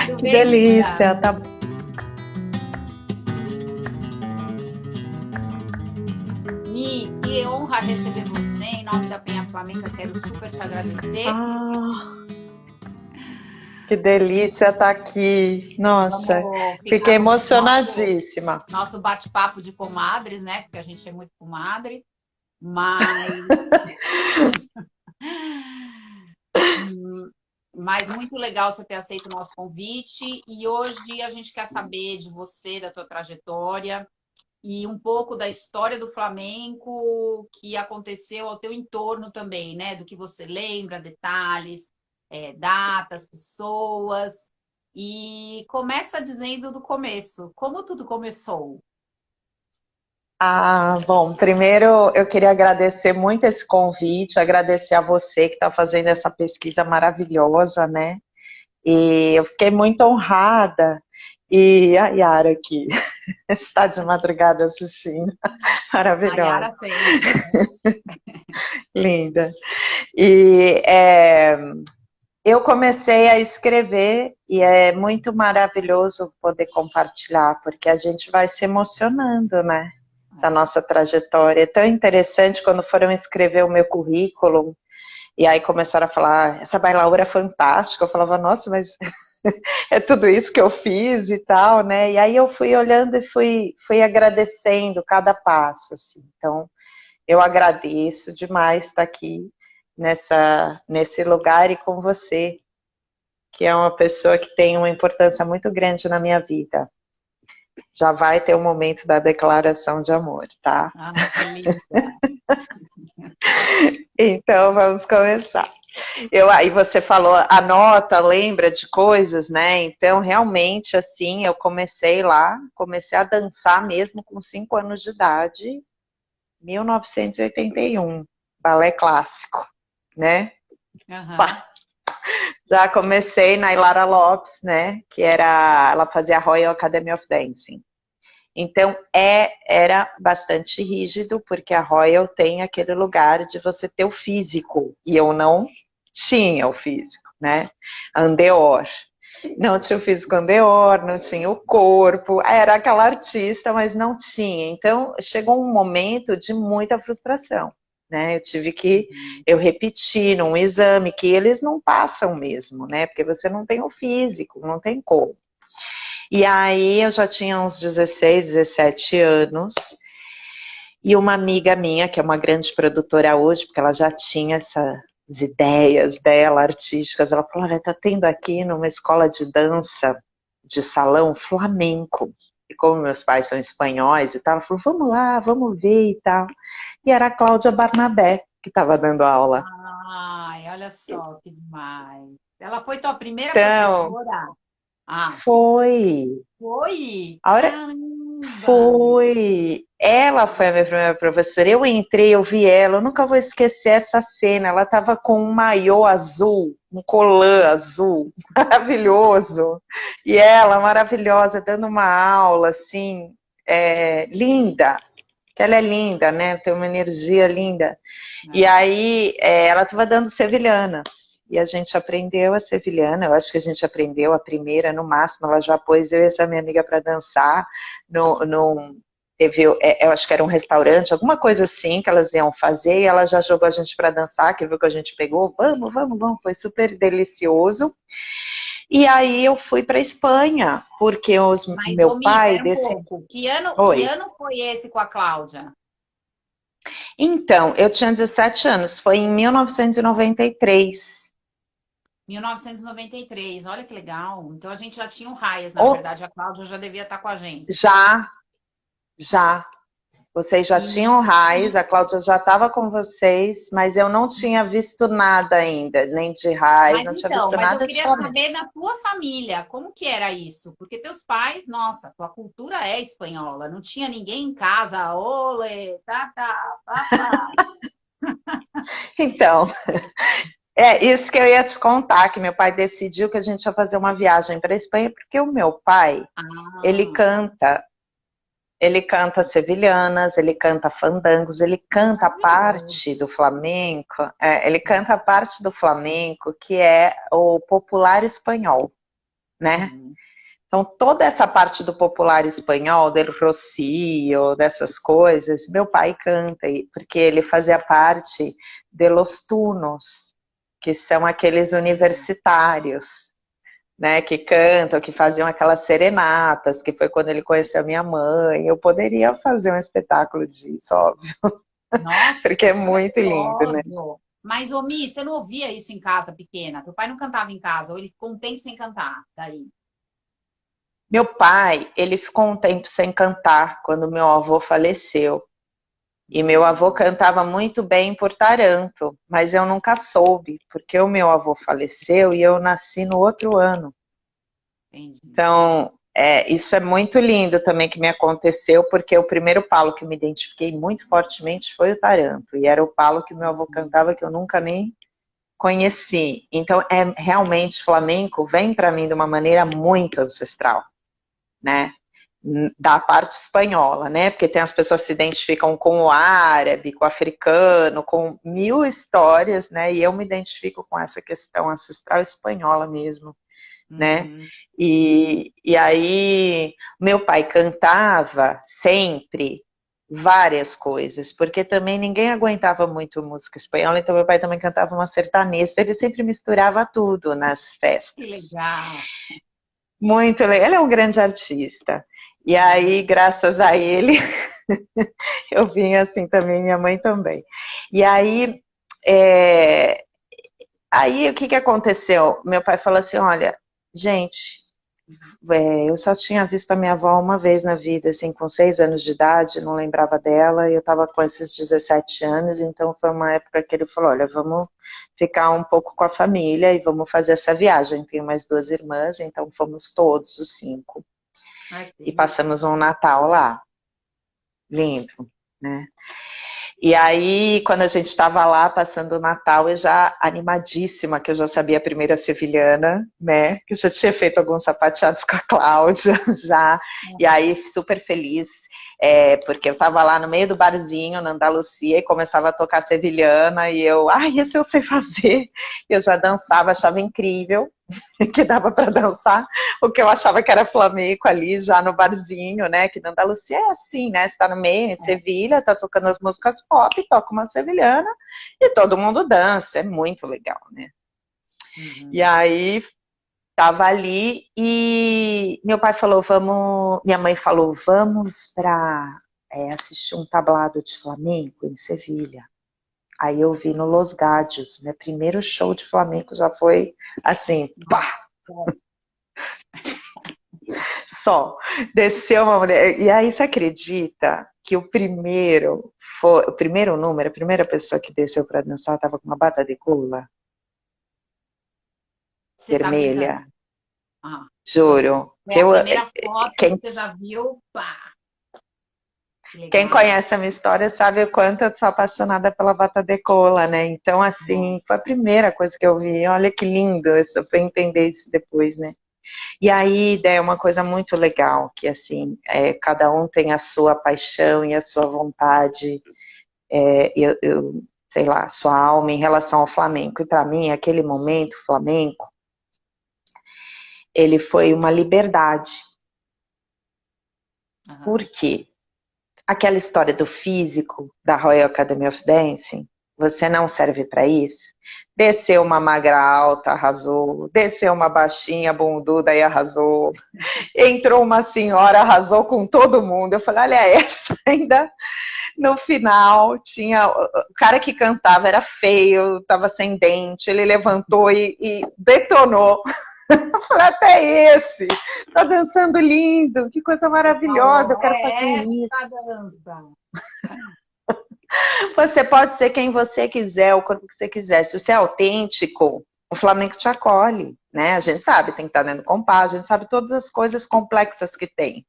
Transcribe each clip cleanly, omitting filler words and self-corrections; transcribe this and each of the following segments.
Tudo Que bem, delícia, linda? tá? Mi, que honra receber você em nome da Penha Flamenca. Quero super te agradecer. Ah, que delícia estar aqui. Nossa, Vamos fiquei ficar no emocionadíssima. nosso bate-papo de comadres, né? Porque a gente é muito comadre, mas, mas muito legal você ter aceito o nosso convite. E hoje a gente quer saber de você, da tua trajetória e um pouco da história do flamenco que aconteceu ao teu entorno também, né? Do que você lembra, detalhes, datas, pessoas. E começa dizendo do começo, como tudo começou. Ah, bom, primeiro eu queria agradecer muito esse convite, agradecer a você que está fazendo essa pesquisa maravilhosa, né? E eu fiquei muito honrada. E a Yara aqui está de madrugada assistindo, A maravilhosa, Yara sempre. linda. E eu comecei a escrever e é muito maravilhoso poder compartilhar, porque a gente vai se emocionando, né? Da nossa trajetória. É tão interessante quando foram escrever o meu currículo e aí começaram a falar, essa bailaora é fantástica. Eu falava, nossa, mas é tudo isso que eu fiz e tal, né? E aí eu fui olhando e fui agradecendo cada passo, assim. Então, eu agradeço demais estar aqui nesse lugar e com você, que é uma pessoa que tem uma importância muito grande na minha vida. Já vai ter o momento da declaração de amor, tá? Ah, que linda. Então vamos começar. Aí você falou, anota, lembra de coisas, né? Então, realmente, assim, eu comecei lá, comecei a dançar mesmo com 5 anos de idade, 1981, balé clássico, né? Aham. Já comecei na Ilara Lopes, né? Ela fazia a Royal Academy of Dancing. Então, era bastante rígido, porque a Royal tem aquele lugar de você ter o físico, e eu não tinha o físico, né? Andeor. Não tinha o físico Andeor, não tinha o corpo, era aquela artista, mas não tinha. Então, chegou um momento de muita frustração, né? Eu repeti num exame que eles não passam mesmo, né? Porque você não tem o físico, não tem como. E aí eu já tinha uns 16, 17 anos, e uma amiga minha, que é uma grande produtora hoje, porque ela já tinha essas ideias dela, artísticas, ela falou, olha, tá tendo aqui numa escola de dança, de salão, flamenco. E como meus pais são espanhóis e tal, ela falou, vamos lá, vamos ver e tal. E era a Cláudia Barnabé que estava dando aula. Ai, olha só que demais. Ela foi tua primeira Então, professora? Ah, foi. foi? A hora, Caramba! Foi. Ela foi a minha primeira professora. Eu entrei, eu vi ela, eu nunca vou esquecer essa cena. Ela estava com um maiô azul, um colã azul, maravilhoso. E ela, maravilhosa, dando uma aula, assim, linda. Que ela é linda, né? Tem uma energia linda. E É. aí, ela estava dando sevilhanas. E a gente aprendeu a sevilhana. Eu acho que a gente aprendeu a primeira, no máximo. Ela já pôs eu e essa minha amiga para dançar. No, teve, eu acho que era um restaurante, alguma coisa assim que elas iam fazer. E ela já jogou a gente para dançar, que viu que a gente pegou. Vamos, vamos, vamos. Foi super delicioso. E aí eu fui para Espanha, porque Mas, meu ô Mi, pai pera um decidiu. pouco. Que Oi. ano foi esse com a Cláudia? Então, eu tinha 17 anos, foi em 1993. 1993. Olha que legal. Então a gente já tinha o Raias, na Oh, verdade. A Cláudia já devia estar com a gente. já, já. Vocês já E, tinham raiz, a Cláudia já estava com vocês, mas eu não tinha visto nada ainda, nem de raiz, não tinha visto mas eu nada de queria Flamengo. saber da tua família, como que era isso? Porque teus pais, nossa, tua cultura é espanhola, não tinha ninguém em casa, ole, tá, tá, papá. Então, É, isso que eu ia te contar, que meu pai decidiu que a gente ia fazer uma viagem para a Espanha, porque o meu pai, ele Ah, tá. canta, ele canta sevilhanas, ele canta fandangos, ele canta a Maravilhoso. parte do flamenco, ele canta a parte do flamenco que é o popular espanhol, né? Uhum. Então, toda essa parte do popular espanhol, del Rocío, dessas coisas, meu pai canta, porque ele fazia parte de los tunos, que são aqueles universitários, né, que cantam, que faziam aquelas serenatas, que foi quando ele conheceu a minha mãe. Eu poderia fazer um espetáculo disso, óbvio, porque Nossa, é muito lindo, né? maravilhoso. Mas, ô, Mi, você não ouvia isso em casa pequena? Teu pai não cantava em casa, ou ele ficou um tempo sem cantar, daí. Meu pai, ele ficou um tempo sem cantar quando meu avô faleceu. E meu avô Hum, cantava muito bem por Taranto, mas eu nunca soube, porque o meu avô faleceu e eu nasci no outro ano. entendi. Então, isso é muito lindo também que me aconteceu, porque o primeiro palo que eu me identifiquei muito fortemente foi o Taranto, e era o palo que meu avô cantava que eu nunca nem conheci. Então, realmente flamenco vem para mim de uma maneira muito ancestral, né? Da parte espanhola, né? Porque tem as pessoas que se identificam com o árabe, com o africano, com mil histórias, né? E eu me identifico com essa questão ancestral espanhola mesmo, né? Uhum. E aí, meu pai cantava sempre várias coisas, porque também ninguém aguentava muito música espanhola, então meu pai também cantava uma sertaneja, ele sempre misturava tudo nas Que festas. legal. Muito legal, ele é um grande artista. E aí, Uhum. graças a ele, eu vim assim também, minha mãe também. E aí, é, aí o que que aconteceu? Meu pai falou assim, olha, gente, eu só tinha visto a minha avó uma vez na vida, assim, com 6 anos de idade, não lembrava dela, e eu estava com esses 17 anos, então foi uma época que ele falou, olha, vamos ficar um pouco com a família e vamos fazer essa viagem. Tenho mais 2 irmãs, então fomos todos os 5 Ai, que e delícia. passamos um Natal lá, lindo, né? E aí, quando a gente estava lá passando o Natal, eu já animadíssima, que eu já sabia a primeira sevilhana, né? Que eu já tinha feito alguns sapateados com a Cláudia, já. E aí, super feliz, porque eu estava lá no meio do barzinho, na Andalucia, e começava a tocar sevilhana, e eu, esse eu sei fazer. Eu já dançava, achava incrível. Que dava para dançar, o que eu achava que era flamenco ali já no barzinho, né? Que na Andalucia é assim, né? Você tá no meio, em Sevilha, tá tocando as músicas pop, toca uma sevilhana e todo mundo dança, é muito legal, né? E Uhum. aí tava ali e meu pai falou, vamos, minha mãe falou, vamos para assistir um tablado de flamenco em Sevilha. Aí eu vi no Los Gadios, meu primeiro show de flamenco já foi assim, pá, Nossa. só. Desceu uma mulher. E aí você acredita que o primeiro número, a primeira pessoa que desceu para dançar estava com uma bata de cola Você tá brincando? vermelha. Ah, Juro. é a primeira foto que Quem, você já viu, pá, que quem legal. conhece a minha história sabe o quanto eu sou apaixonada pela bata de cola, né? Então, assim, foi a primeira coisa que eu vi. Olha que lindo, eu só fui entender isso depois, né? E aí, é uma coisa muito legal, que assim, cada um tem a sua paixão e a sua vontade, sei lá, sua alma em relação ao flamenco. E para mim, aquele momento, o flamenco, ele foi uma liberdade. Por Aham. quê? Aquela história do físico, da Royal Academy of Dancing, você não serve para isso? Desceu uma magra alta, arrasou. Desceu uma baixinha, bunduda e arrasou. Entrou uma senhora, arrasou com todo mundo. Eu falei, olha essa, ainda no final tinha o cara que cantava era feio, estava sem dente, ele levantou e detonou. Eu falei, até esse, tá dançando lindo, que coisa maravilhosa, eu Falou, quero fazer é essa isso. dança. Você pode ser quem você quiser, o corpo que você quiser. Se você é autêntico, o Flamengo te acolhe, né? A gente sabe, tem que estar dentro do compasso, a gente sabe todas as coisas complexas que tem.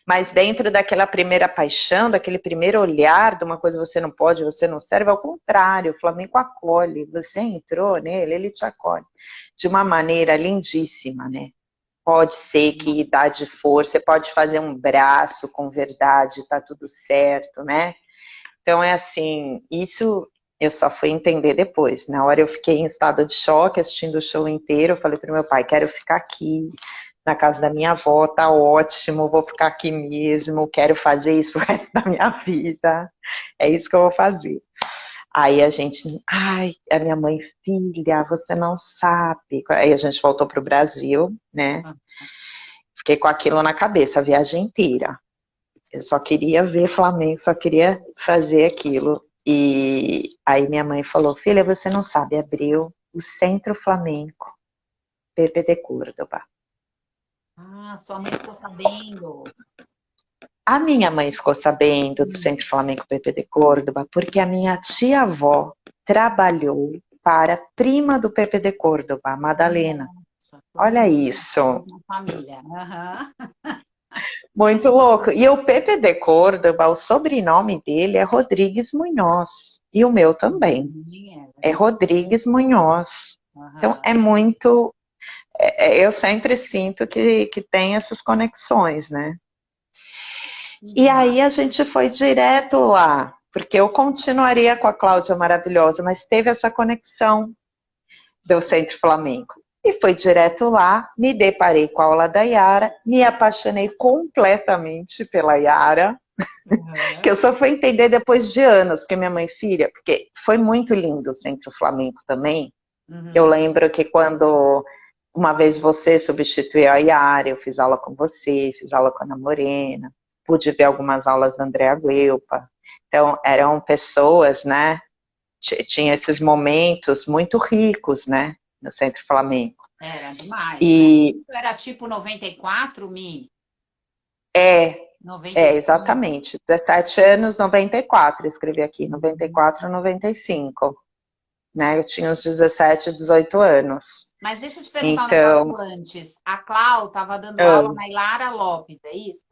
Mas dentro daquela primeira paixão, daquele primeiro olhar de uma coisa você não pode, você não serve, ao contrário, o Flamengo acolhe. Você entrou nele, ele te acolhe de uma maneira lindíssima, né? Pode ser que idade for, você pode fazer um braço com verdade, tá tudo certo, né? Então é assim, isso eu só fui entender depois. Na hora eu fiquei em estado de choque assistindo o show inteiro, eu falei pro meu pai, quero ficar aqui na casa da minha avó, tá ótimo, vou ficar aqui mesmo, quero fazer isso pro resto da minha vida. É isso que eu vou fazer. Aí a gente, ai, a minha mãe, filha, você não sabe. Aí a gente voltou pro Brasil, né? Fiquei com aquilo na cabeça a viagem inteira. Eu só queria ver Flamengo, só queria fazer aquilo. E aí minha mãe falou, filha, você não sabe, abriu o Centro Flamenco, Pepe de Córdoba. Ah, sua mãe ficou sabendo. A minha mãe ficou sabendo do Centro Flamenco Pepe de Córdoba porque a minha tia-avó trabalhou para a prima do Pepe de Córdoba, a Madalena. Nossa, Olha isso. família. Aham. Muito louco. E o Pepe de Córdoba, o sobrenome dele é Rodrigues Munhoz. E o meu também. É Rodrigues Munhoz. Então é muito. Eu sempre sinto que tem essas conexões, né? E aí a gente foi direto lá, porque eu continuaria com a Cláudia maravilhosa, mas teve essa conexão do Centro Flamenco. E foi direto lá, me deparei com a aula da Yara, me apaixonei completamente pela Yara, que eu só fui entender depois de anos, porque minha mãe filha, porque foi muito lindo o Centro Flamenco também. Eu lembro que quando uma vez você substituiu a Yara, eu fiz aula com você, fiz aula com a Ana Morena, pude ver algumas aulas da Andrea Guelpa. Então, eram pessoas, né? Tinha esses momentos muito ricos, né? No Centro Flamenco. Era demais, né? E Isso era tipo 94, Mi? é, 95? exatamente. 17 anos, 94, escrevi aqui, 94, 95. Né? Eu tinha uns 17, 18 anos. Mas deixa eu te perguntar um Então, negócio antes. A Clau estava dando aula na Ilara Lopes, é isso?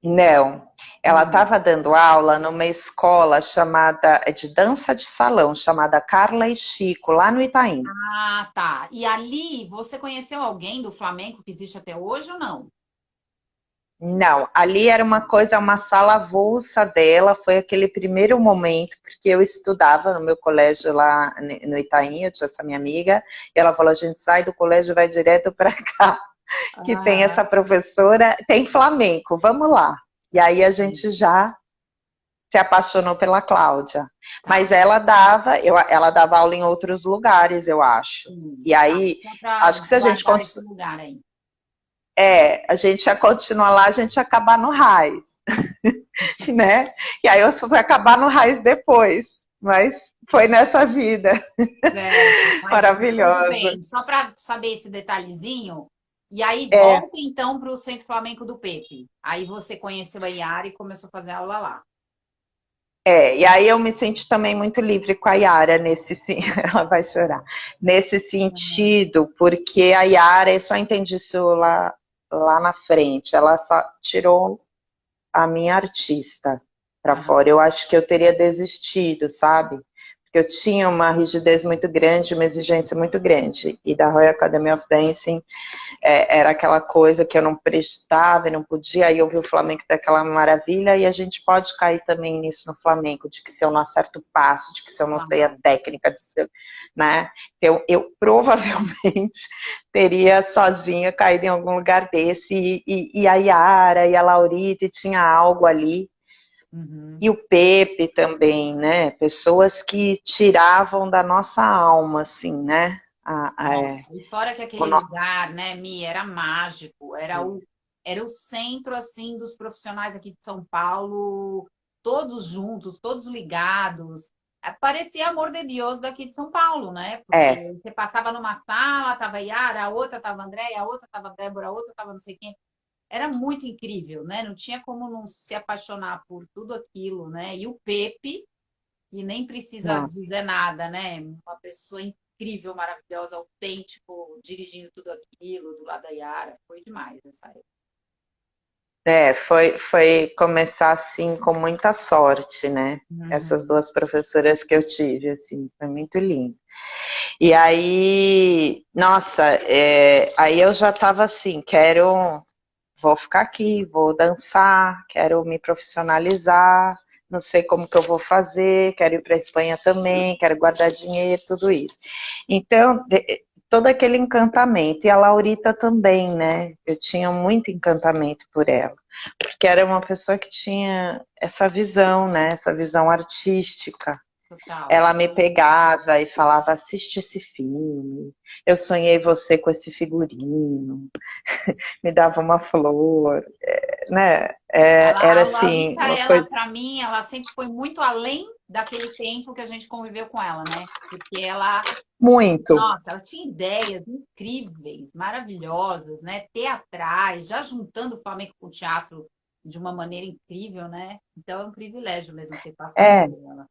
não, ela Hum. estava dando aula numa escola chamada de dança de salão, chamada Carla e Chico, lá no Itaim. Ah, tá. E ali você conheceu alguém do Flamengo que existe até hoje ou não? Não, ali era uma coisa, uma sala avulsa dela, foi aquele primeiro momento, porque eu estudava no meu colégio lá no Itaim, eu tinha essa minha amiga, e ela falou, a gente sai do colégio e vai direto para cá, que tem essa professora, tem flamenco, vamos lá. E aí a gente já se apaixonou pela Cláudia. Mas ela dava aula em outros lugares, eu acho. E aí, acho que se a gente esse lugar aí. a gente ia continuar lá, a gente ia acabar no Raiz, né? E aí eu fui acabar no Raiz depois, mas foi nessa vida. Maravilhosa. Bem, só para saber esse detalhezinho, e aí volta então para o Centro Flamenco do Pepe. Aí você conheceu a Yara e começou a fazer aula lá. E aí eu me senti também muito livre com a Yara ela vai chorar, nesse sentido, porque a Yara, eu só entendi isso lá na frente, ela só tirou a minha artista para fora. Eu acho que eu teria desistido, sabe? Porque eu tinha uma rigidez muito grande, uma exigência muito grande. E da Royal Academy of Dancing era aquela coisa que eu não prestava e não podia. Aí eu vi o Flamengo daquela maravilha e a gente pode cair também nisso no Flamengo, de que se eu não acerto o passo, de que se eu não sei a técnica, né? Então, eu provavelmente teria sozinha caído em algum lugar desse. E a Yara e a Laurita tinha algo ali. E o Pepe também, né? Pessoas que tiravam da nossa alma, assim, né? E fora que aquele lugar, né, Mi, era mágico, era o centro, assim, dos profissionais aqui de São Paulo, todos juntos, todos ligados. Parecia amor de Deus daqui de São Paulo, né? Porque você passava numa sala, tava Yara, a outra tava Andréia, a outra tava Débora, a outra tava não sei quem. Era muito incrível, né? Não tinha como não se apaixonar por tudo aquilo, né? E o Pepe, que nem precisa dizer nada, né? Uma pessoa incrível, maravilhosa, autêntico, dirigindo tudo aquilo do lado da Yara. Foi demais essa época. foi começar assim com muita sorte, né? Essas Uhum. duas professoras que eu tive, assim, foi muito lindo. E aí, nossa, aí eu já tava assim, vou ficar aqui, vou dançar, quero me profissionalizar, não sei como que eu vou fazer, quero ir para a Espanha também, quero guardar dinheiro, tudo isso. Então, todo aquele encantamento, e a Laurita também, né? Eu tinha muito encantamento por ela, porque era uma pessoa que tinha essa visão, né? Essa visão artística. Total. Ela me pegava e falava, assiste esse filme, eu sonhei você com esse figurino, me dava uma flor, né? A Era assim, Laurita, uma ela, coisa para mim, ela sempre foi muito além daquele tempo que a gente conviveu com ela, né? Porque ela, muito. nossa, ela tinha ideias incríveis, maravilhosas, né? Teatrais, já juntando o flamenco com o teatro de uma maneira incrível, né? Então é um privilégio mesmo ter passado É, por ela.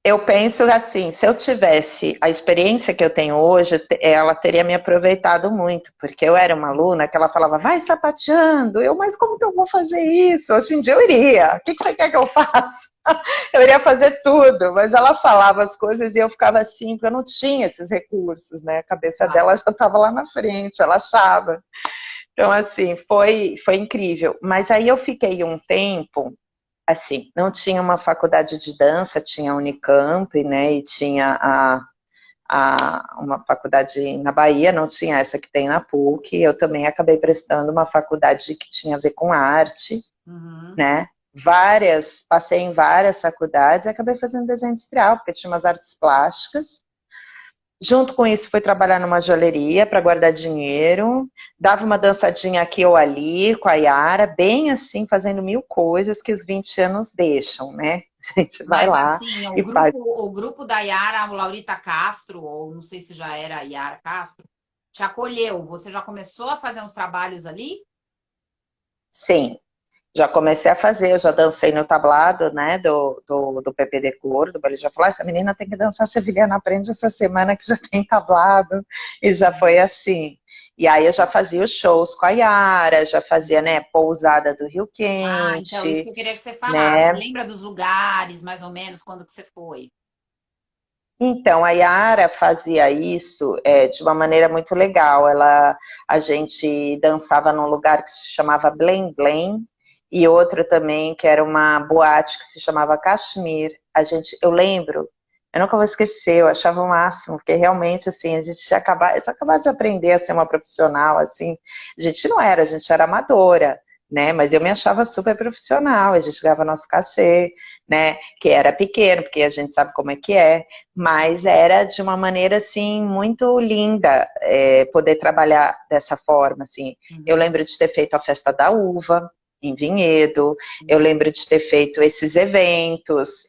eu penso assim, se eu tivesse a experiência que eu tenho hoje, ela teria me aproveitado muito, porque eu era uma aluna que ela falava, vai sapateando, mas como que eu vou fazer isso? Hoje em dia eu iria, o que você quer que eu faça? Eu iria fazer tudo, mas ela falava as coisas e eu ficava assim, porque eu não tinha esses recursos, né? A cabeça dela Claro. já estava lá na frente, ela achava. Então, assim, foi incrível. Mas aí eu fiquei um tempo, assim, não tinha uma faculdade de dança, tinha a Unicamp, né, e tinha uma faculdade na Bahia, não tinha essa que tem na PUC, eu também acabei prestando uma faculdade que tinha a ver com arte, Uhum. né, passei em várias faculdades e acabei fazendo desenho industrial, porque tinha umas artes plásticas. Junto com isso, fui trabalhar numa joalheria para guardar dinheiro, dava uma dançadinha aqui ou ali com a Yara, bem assim, fazendo mil coisas que os 20 anos deixam, né? A gente vai Mas lá assim, e faz. o grupo da Yara, o Laurita Castro, ou não sei se já era a Yara Castro, te acolheu. Você já começou a fazer uns trabalhos ali? Sim, já comecei a fazer, eu já dancei no tablado, né, do PPD Cor, do Ballet, já falei, essa menina tem que dançar Sevilhana, aprende essa semana que já tem tablado, e já foi assim. E aí eu já fazia os shows com a Yara, já fazia, né, pousada do Rio Ah, então, isso Quente, que eu queria que você falasse. né. Lembra dos lugares, mais ou menos, quando que você foi? Então, a Yara fazia isso de uma maneira muito legal. A gente dançava num lugar que se chamava Blém Blém e outro também que era uma boate que se chamava Kashmir. Eu lembro, eu nunca vou esquecer, eu achava o máximo, porque realmente assim a gente tinha acabado de aprender a ser uma profissional, assim. A gente era amadora, né? Mas eu me achava super profissional. A gente ganhava nosso cachê, né? Que era pequeno, porque a gente sabe como é que é, mas era de uma maneira assim muito linda poder trabalhar dessa forma, assim. Eu Uhum, lembro de ter feito a festa da uva em Vinhedo, eu uhum. lembro de ter feito esses eventos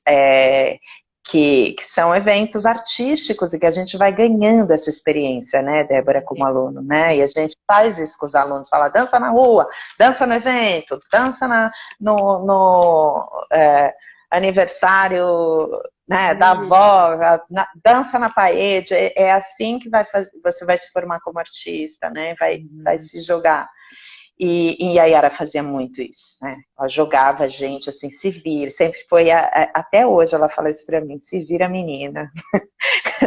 que são eventos artísticos e que a gente vai ganhando essa experiência, né, Com Débora, como certeza. aluno, né? E a gente faz isso com os alunos, fala, dança na rua, dança no evento, dança no aniversário, né, da Isso. avó, dança na parede, é assim que você vai se formar como artista, né, vai Uhum. se jogar. E a Yara fazia muito isso, né? Ela jogava a gente assim, se vira, sempre foi, até hoje ela fala isso pra mim, se vira menina,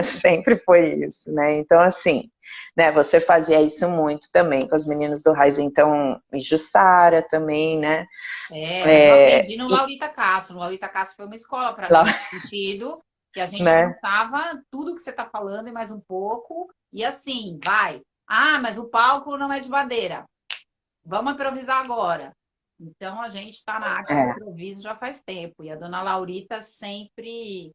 sempre foi isso, né? Então, assim, né, você fazia isso muito também com os meninos do Raiz, então, e Jussara também, né? É, mas eu É, aprendi no Laurita Castro. No Laurita Castro foi uma escola para lá, mim, no sentido que a gente né? dançava tudo que você está falando e mais um pouco. E assim, vai. Ah, mas o palco não é de madeira. Vamos improvisar agora. Então a gente está na arte do É, improviso já faz tempo. E a dona Laurita sempre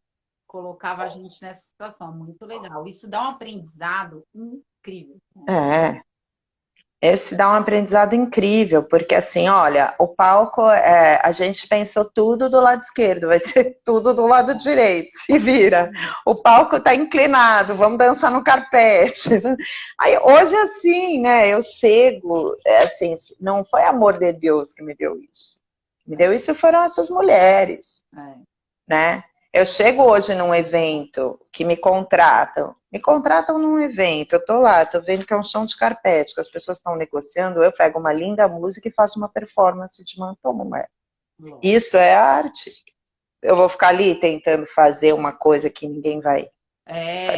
colocava a gente nessa situação. Muito legal. Isso dá um aprendizado incrível. é. Esse dá um aprendizado incrível, porque assim, olha, o palco, a gente pensou tudo do lado esquerdo, vai ser tudo do lado direito, se vira. O palco está inclinado, vamos dançar no carpete. Aí hoje assim, né, eu chego, assim, não foi amor de Deus que me deu isso. Me deu isso foram essas mulheres, É. né? Eu chego hoje num evento que me contratam num evento, eu tô lá, tô vendo que é um chão de carpete, que as pessoas estão negociando, eu pego uma linda música e faço uma performance de Mantomé. Isso é arte. Eu vou ficar ali tentando fazer uma coisa que ninguém vai...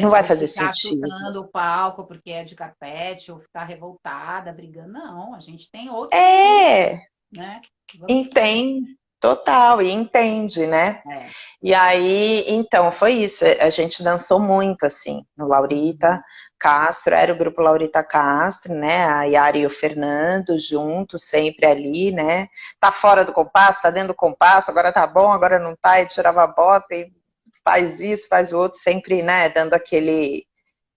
Não vai Ou fazer ficar sentido. chutando o palco porque é de carpete, ou ficar revoltada, brigando. Não, a gente tem outros recursos, É, né? Vamos... entende, total, e entende, né? É. E aí, então, foi isso. A gente dançou muito, assim, no Laurita Castro, era o grupo Laurita Castro, né? A Yara e o Fernando juntos, sempre ali, né? Tá fora do compasso, tá dentro do compasso, agora tá bom, agora não tá, e tirava a bota e faz isso, faz o outro, sempre, né? Dando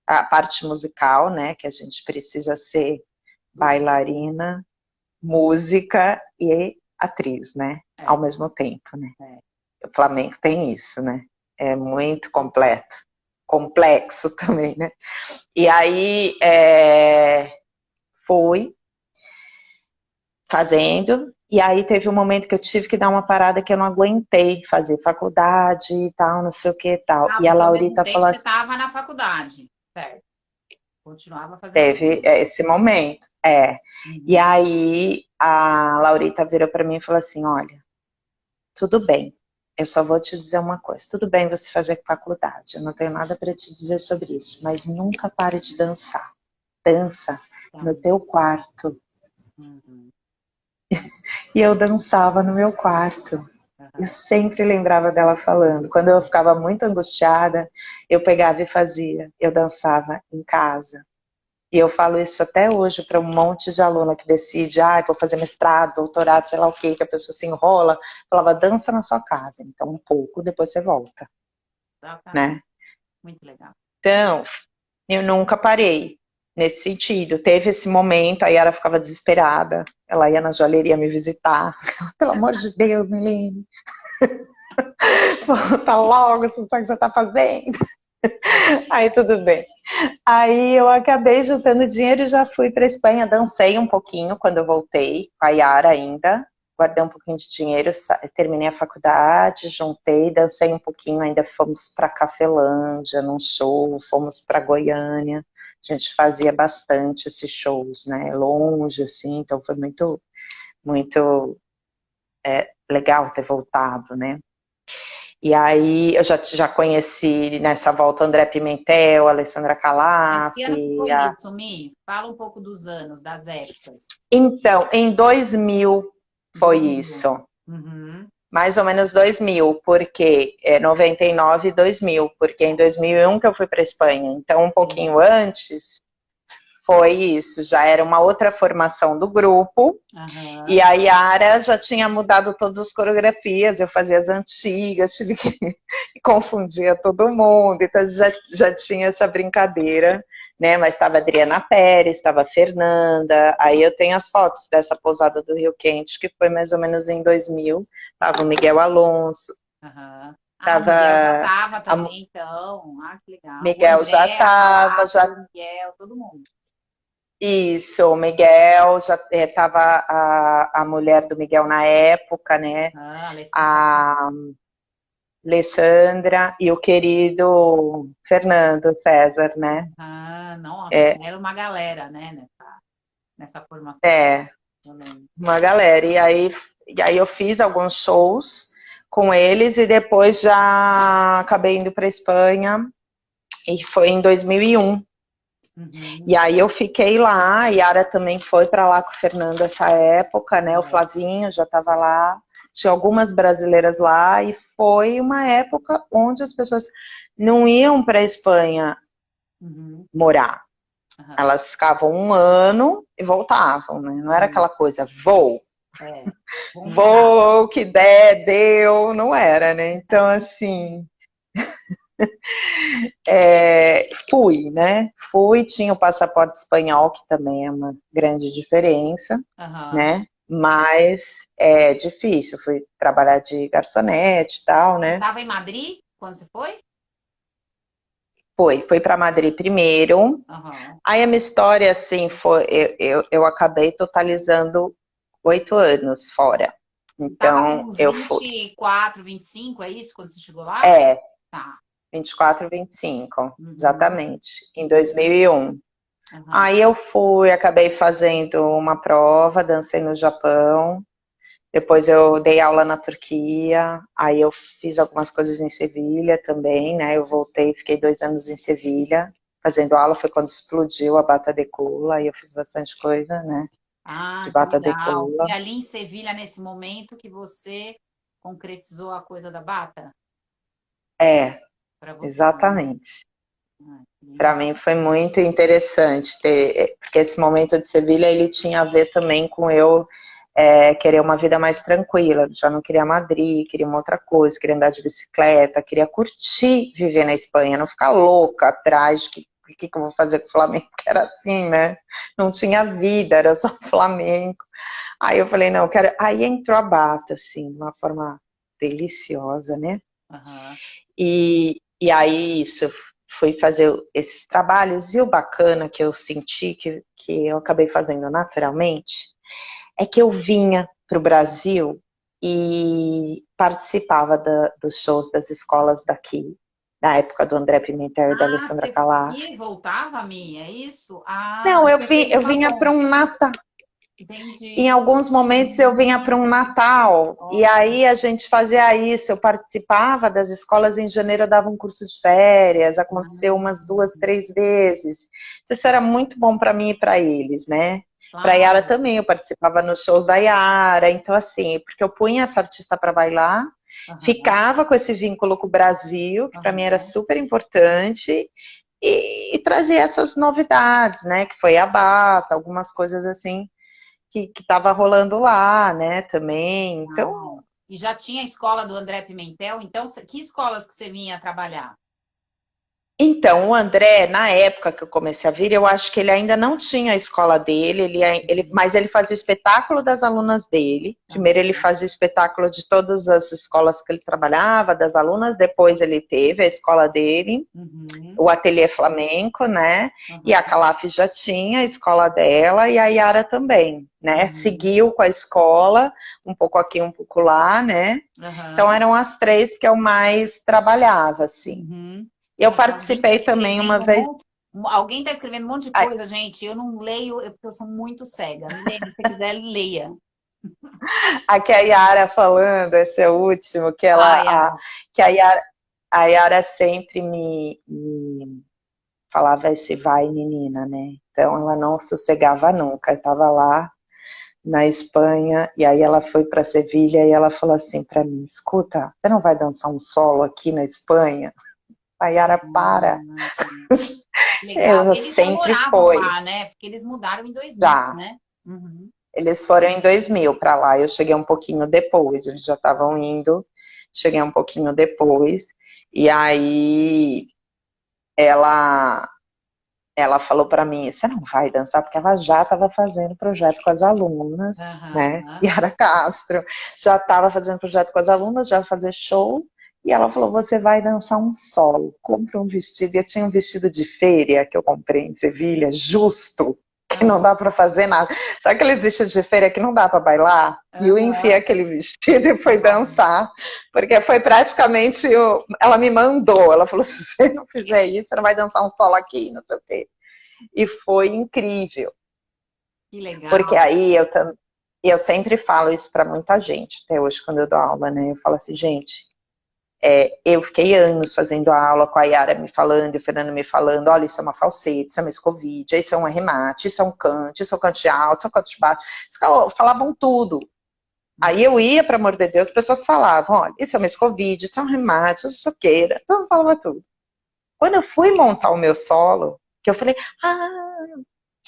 a parte musical, né? Que a gente precisa ser bailarina, música e atriz, né? É. Ao mesmo tempo, né? É. O Flamengo tem isso, né? É muito completo. Complexo também, né? E aí, fui fazendo, e aí teve um momento que eu tive que dar uma parada que eu não aguentei fazer faculdade e tal, não sei o que e tal. Ah, E a porque ao mesmo Laurita tempo falou você assim, estava na faculdade, certo? Continuava fazendo. teve esse momento, E Uhum. aí a Laurita virou para mim e falou assim, olha, tudo bem, eu só vou te dizer uma coisa. Tudo bem você fazer faculdade, eu não tenho nada para te dizer sobre isso, mas nunca pare de dançar. Dança Tá. no teu quarto. Uhum. E eu dançava no meu quarto. Eu Uhum. sempre lembrava dela falando. Quando eu ficava muito angustiada, eu pegava e fazia. Eu dançava em casa. E eu falo isso até hoje para um monte de aluna que decide, vou fazer mestrado, doutorado, sei lá o que a pessoa se enrola. Eu falava, dança na sua casa. Então, um pouco, depois você volta, Exatamente. né? Muito legal. Então, eu nunca parei nesse sentido. Teve esse momento, aí ela ficava desesperada. Ela ia na joalheria me visitar. Pelo amor de Deus, Milene. Volta logo, você não sabe o que você tá fazendo. Aí tudo bem. Aí eu acabei juntando dinheiro e já fui para Espanha. Dancei um pouquinho quando eu voltei, com a Yara ainda. Guardei um pouquinho de dinheiro, terminei a faculdade, juntei, dancei um pouquinho. Ainda fomos para Cafelândia, num show, fomos para Goiânia. A gente fazia bastante esses shows, né? Longe, assim, então foi muito, muito legal ter voltado, né? E aí eu já conheci nessa volta André Pimentel, Alessandra Mas Calaf. que ano que foi isso, Mi? Fala um pouco dos anos, das épocas. Então, em 2000 foi 2000. isso. Uhum. Mais ou menos 2000, porque 99 e 2000, porque em 2001 que eu fui para Espanha. Então, um pouquinho antes foi isso, já era uma outra formação do grupo. E Aham. a Yara já tinha mudado todas as coreografias, eu fazia as antigas, tive que confundia todo mundo, então já tinha essa brincadeira, né? Mas estava a Adriana Pérez, estava a Fernanda, aí eu tenho as fotos dessa pousada do Rio Quente, que foi mais ou menos em 2000, estava o Miguel Alonso, Aham. Ah, o Miguel já estava estava a também, então. Ah, que legal. O Miguel já André, a estava, Calaf, já o Miguel, todo mundo. isso, o Miguel já estava a mulher do Miguel na época, né? Ah, Alessandra. A Alessandra e o querido Fernando César, né? Ah, nossa, É, era uma galera, né, nessa formação. é, Eu lembro. uma galera. E aí eu fiz alguns shows com eles e depois já acabei indo para Espanha e foi em 2001. Uhum. E aí eu fiquei lá, a Yara também foi para lá com o Fernando essa época, né? O É. Flavinho já estava lá, tinha algumas brasileiras lá e foi uma época onde as pessoas não iam para a Espanha Uhum. morar. Aham. Elas ficavam um ano e voltavam, né? Não era Uhum. aquela coisa, vou, É. Vamos morar. vou, que der, deu, não era, né? Então, assim, fui, né? Fui, tinha o passaporte espanhol, que também é uma grande diferença, Aham. né? Mas é difícil, fui trabalhar de garçonete e tal, Você né? estava em Madrid quando você foi? Fui para Madrid primeiro. Aham. Aí a minha história, assim, foi, eu acabei totalizando 8 anos fora, Você estava com Então, uns eu fui. 24, 25, é isso, quando você chegou lá? É, Tá. 24, 25, Uhum. exatamente, em 2001. Aham. Aí eu fui, acabei fazendo uma prova, dancei no Japão, depois eu dei aula na Turquia, aí eu fiz algumas coisas em Sevilha também, né? Eu voltei, fiquei 2 anos em Sevilha, fazendo aula, foi quando explodiu a Bata de Cola, aí eu fiz bastante coisa, né? De Ah, que Bata de legal. Cola. Foi ali em Sevilha, nesse momento, que você concretizou a coisa da bata É, para você, né? exatamente. Ah, que Para legal. mim foi muito interessante ter, porque esse momento de Sevilha ele tinha a ver também com eu querer uma vida mais tranquila. Já não queria Madrid, queria uma outra coisa, queria andar de bicicleta, queria curtir viver na Espanha, não ficar louca atrás de que eu vou fazer com o Flamengo, que era assim, né? Não tinha vida, era só Flamengo. Aí eu falei, não, eu quero. Aí entrou a bata, assim, de uma forma deliciosa, né? Aham. E aí isso, fui fazer esses trabalhos, e o bacana que eu senti, que eu acabei fazendo naturalmente, é que eu vinha para o Brasil e participava dos shows das escolas daqui, da época do André Pimentel e da Ah, Alessandra você Calaf. ia e voltava, Mi, é isso? Ah, Não, você fez eu uma vinha para ponte. um Natal. Em Entendi. alguns momentos eu vinha para um Natal, e Olha. aí a gente fazia isso, eu participava das escolas, em janeiro eu dava um curso de férias, aconteceu umas Ah, 2, 3 vezes. Então, isso era muito bom para mim e para eles, né? Para a Yara claro. também, eu participava nos shows da Yara, então assim, porque eu punha essa artista para bailar, Aham, ficava com esse vínculo com o Brasil, que para mim era aham. super importante, e trazia essas novidades, né? Que foi a bata, algumas coisas assim que estava rolando lá, né, também. Então, Não. E já tinha a escola do André Pimentel, então que escolas que você vinha trabalhar? Então, o André, na época que eu comecei a vir, eu acho que ele ainda não tinha a escola dele, mas ele fazia o espetáculo das alunas dele. Primeiro ele Aham, fazia o espetáculo de todas as escolas que ele trabalhava, das alunas, depois ele teve a escola dele, uhum, o Ateliê Flamenco, né? E a aham, Calaf já tinha a escola dela e a Yara também, né? uhum, Seguiu com a escola, um pouco aqui, um pouco lá, né? Então aham, eram as três que eu mais trabalhava, assim. uhum. Eu Nossa, alguém está participei também uma escrevendo um vez. monte, alguém está escrevendo um monte de Ai, coisa, gente. Eu não leio, porque eu sou muito cega. Milene, se você quiser, leia. aqui a Yara falando, esse é o último, Ai, ai. que a Yara sempre me falava esse vai, menina, né? Então ela não sossegava nunca. Eu estava lá na Espanha, e aí ela foi para Sevilha e ela falou assim para mim: escuta, você não vai dançar um solo aqui na Espanha? A Yara, para. Tá. Legal. Eu Eles já sempre moravam foi, lá, né? Porque eles mudaram em 2000, já. né? Uhum. Eles foram em 2000 para lá, eu cheguei um pouquinho depois, eles já estavam indo, cheguei um pouquinho depois, e aí ela ela falou para mim, você não vai dançar, porque ela já estava fazendo projeto com as alunas, né? Aham. Yara Castro já estava fazendo projeto com as alunas, já ia fazer show, e ela falou, você vai dançar um solo, compra um vestido, e eu tinha um vestido de feira que eu comprei em Sevilha, justo, que não dá para fazer nada. Sabe aqueles vestidos de feira que não dá para bailar? E eu enfiei Aham. aquele vestido e fui Aham. dançar, porque foi praticamente. Ela me mandou, ela falou: se você não fizer isso, você não vai dançar um solo aqui, não sei o quê. E foi incrível, Que porque legal. aí eu sempre falo isso para muita gente, até hoje, quando eu dou aula, né? Eu falo assim, gente, eu fiquei anos fazendo aula com a Yara me falando, e o Fernando me falando, olha, isso é uma falsete, isso é uma escovite, isso é um arremate, isso é um cante, isso é um cante alto, isso é um cante baixo. Eles falavam tudo. Aí eu ia, para amor de Deus, as pessoas falavam, olha, isso é uma escovite, isso é um arremate, isso é soqueira. Todo mundo falava tudo. Quando eu fui montar o meu solo, que eu falei,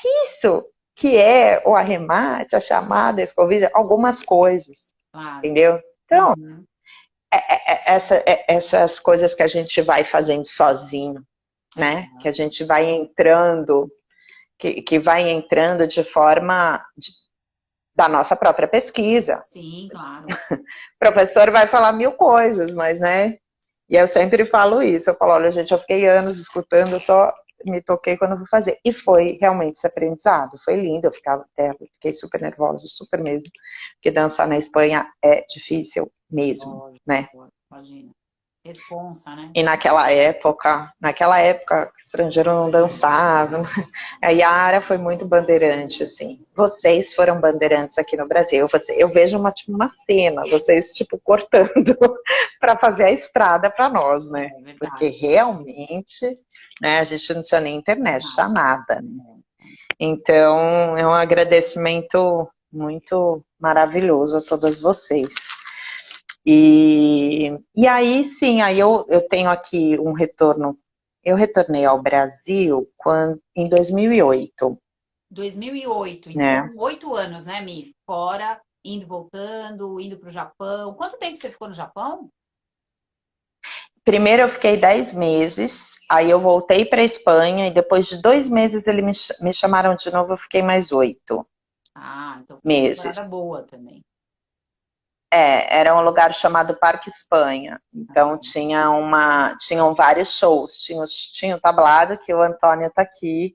isso que é o arremate, a chamada, a escovite, algumas coisas, Claro. entendeu? Então, Uhum. essas coisas que a gente vai fazendo sozinho, né? Que a Aham. gente vai entrando, que vai entrando de forma da nossa própria pesquisa. Sim, claro. O professor vai falar mil coisas, mas, né? E eu sempre falo isso, eu falo, olha, gente, eu fiquei anos escutando, eu só me toquei quando eu fui fazer. E foi realmente esse aprendizado, foi lindo, fiquei super nervosa, super mesmo, porque dançar na Espanha é difícil mesmo, Lógico, né? imagina. Responsa, né? E naquela época, estrangeiro não dançava. A Yara foi muito bandeirante, assim. Vocês foram bandeirantes aqui no Brasil. Eu vejo uma cena, vocês, tipo, cortando para fazer a estrada para nós, né? É verdade. Porque realmente, né, a gente não tinha nem internet, tinha nada. Né? Então, é um agradecimento muito maravilhoso a todas vocês. E aí, sim, aí eu tenho aqui um retorno. Eu retornei ao Brasil em 2008, 2008, né? então 8 anos, né, Mi? Fora, indo, voltando, indo para o Japão. Quanto tempo você ficou no Japão? Primeiro eu fiquei 10 meses, aí eu voltei para a Espanha e depois de 2 meses eles me chamaram de novo, eu fiquei mais 8 Ah, então foi uma meses. temporada boa também. Era um lugar chamado Parque Espanha. Então tinham vários shows. Tinha o tablado, que o Antônio está aqui.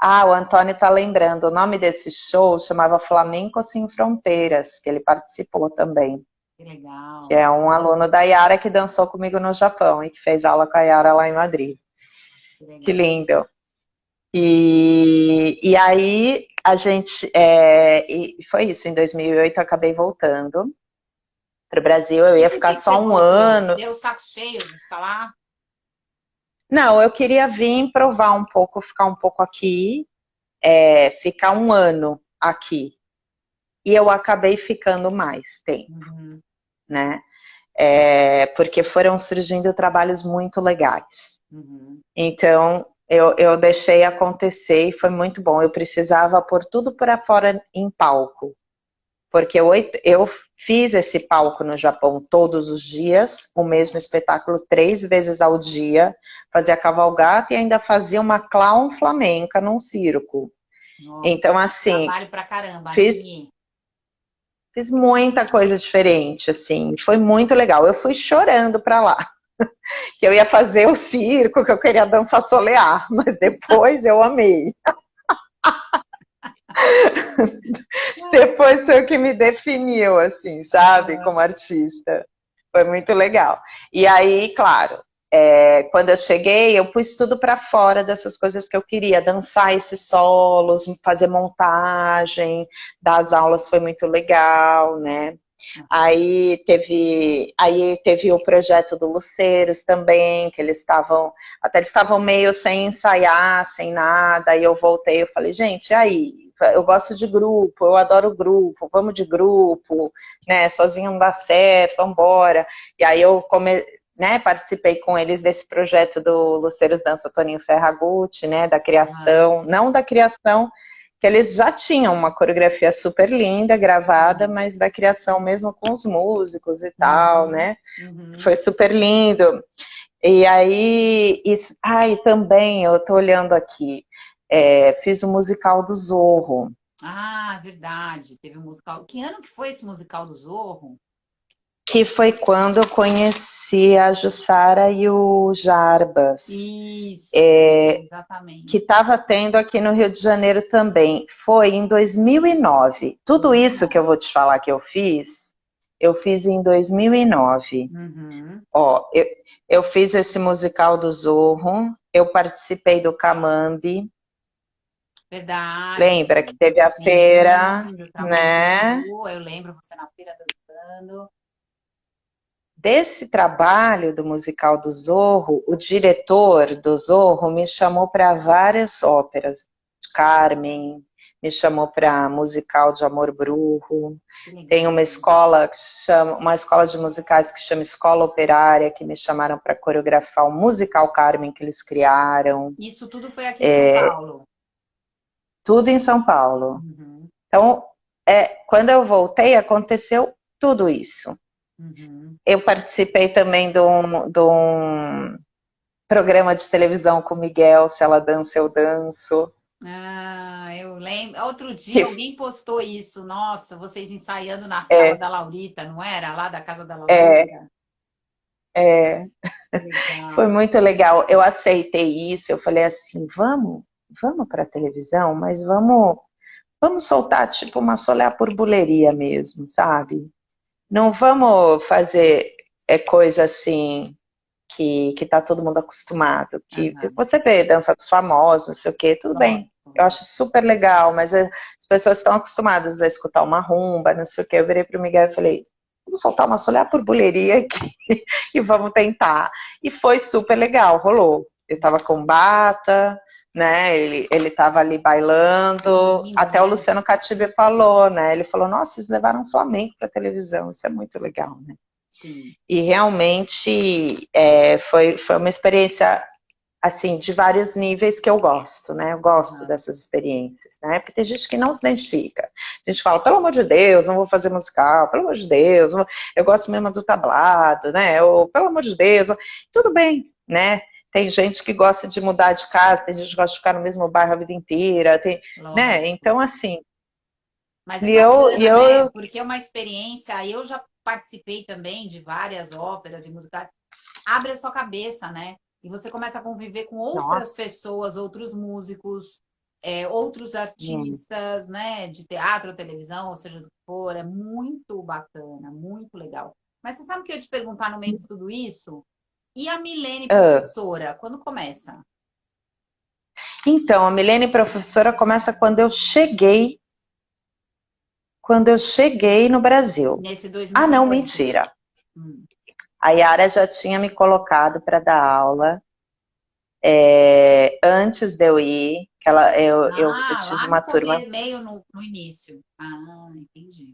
Ah, o Antônio está lembrando. O nome desse show chamava Flamenco Sem Fronteiras, que ele participou também. Que legal. Que é um aluno da Yara que dançou comigo no Japão e que fez aula com a Yara lá em Madrid. Que Que legal. lindo. E aí a gente. E foi isso, em 2008 eu acabei voltando para o Brasil. Eu E ia por ficar que você só um voltou? ano. Deu saco cheio de ficar lá? Não, eu queria vir provar um pouco, ficar um pouco aqui, ficar um ano aqui. E eu acabei ficando mais tempo, Uhum. né? Porque foram surgindo trabalhos muito legais. Uhum. Então, eu deixei acontecer e foi muito bom. Eu precisava pôr tudo para fora em palco. Porque eu fiz esse palco no Japão todos os dias, o mesmo espetáculo 3 vezes ao dia, fazia cavalgata e ainda fazia uma clown flamenca num circo. Nossa, Então, assim, trabalho pra caramba, fiz, Mi. fiz muita coisa diferente, assim, foi muito legal. Eu fui chorando para lá, que eu ia fazer o circo, que eu queria dançar solear, mas depois eu amei. Depois foi o que me definiu, assim, sabe, como artista. Foi muito legal. E aí, claro, quando eu cheguei, eu pus tudo para fora dessas coisas que eu queria, dançar esses solos, fazer montagem, dar as aulas foi muito legal, né? Aí teve o projeto do Luceiros também, que eles estavam meio sem ensaiar, sem nada, aí eu voltei, eu falei, gente, e aí? Eu gosto de grupo, eu adoro grupo, vamos de grupo, né? Sozinho não dá certo, vamos embora. E aí participei com eles desse projeto do Luceiros Dança Toninho Ferragutti, né? Da criação, não da criação, que eles já tinham uma coreografia super linda, gravada, mas da criação mesmo com os músicos e tal, né? Foi super lindo. E aí, também, eu tô olhando aqui, fiz o musical do Zorro. Ah, verdade. Teve um musical. Que ano que foi esse musical do Zorro? Que foi quando eu conheci a Jussara e o Jarbas. Isso, exatamente. Que estava tendo aqui no Rio de Janeiro também. Foi em 2009. Tudo isso que eu vou te falar que eu fiz em 2009. Uhum. Ó, eu fiz esse musical do Zorro, eu participei do Camambi. Verdade. Lembra que teve a feira, Lindo, trabalho né? de rua. Eu lembro você na feira dançando. Desse trabalho do musical do Zorro, o diretor do Zorro me chamou para várias óperas. Carmen, me chamou para musical de Amor Brujo. Tem uma escola uma escola de musicais que chama Escola Operária, que me chamaram para coreografar o musical Carmen que eles criaram. Isso tudo foi aqui em São Paulo. Tudo em São Paulo. Uhum. Então, quando eu voltei, aconteceu tudo isso. Uhum. Eu participei também de um programa de televisão com o Miguel, Se Ela Dança, Eu Danço. Ah, eu lembro. Outro dia alguém postou isso. Nossa, vocês ensaiando na sala É, da Laurita, não era? Lá da casa da Laurita. É, foi Legal. muito legal. Eu aceitei isso, eu falei assim, vamos para a televisão, mas vamos soltar tipo uma Solé por buleria mesmo, sabe? Não vamos fazer coisa assim que tá todo mundo acostumado, que Aham. você vê dança dos famosos, não sei o quê, tudo bem. Lógico, Eu lógico. acho super legal, mas as pessoas estão acostumadas a escutar uma rumba, não sei o quê. Eu virei pro Miguel e falei, vamos soltar uma Solé por buleria aqui e vamos tentar. E foi super legal, rolou. Eu tava com bata, né? Ele tava ali Que bailando. lindo, Até o né? Luciano Catibe falou, né? Ele falou, nossa, vocês levaram flamenco pra televisão, isso é muito legal, né? Sim. E realmente foi uma experiência assim de vários níveis que eu gosto, né? Eu gosto Aham. dessas experiências, né? Porque tem gente que não se identifica. A gente fala, pelo amor de Deus, não vou fazer musical, pelo amor de Deus, eu gosto mesmo do tablado, né? Ou pelo amor de Deus, tudo bem, né? Tem gente que gosta de mudar de casa, tem gente que gosta de ficar no mesmo bairro a vida inteira, tem, né? Lógico. Então, assim, Mas é e eu, e bacana, né? eu Porque é uma experiência. Eu já participei também de várias óperas e musicais. Abre a sua cabeça, né? E você começa a conviver com outras nossa, pessoas, outros músicos, outros hum, artistas, né? De teatro, televisão, ou seja, do que for. É muito bacana, muito legal. Mas você sabe o que eu ia te perguntar no meio de tudo isso? E a Milene, ah, professora, quando começa? então, a Milene professora começa quando eu cheguei no Brasil. Nesse Ah, não, 2008? mentira. Hum. A Yara já tinha me colocado para dar aula antes de eu ir. Que eu Ah, tive lá no uma turma. começo, meio no início. Ah, entendi.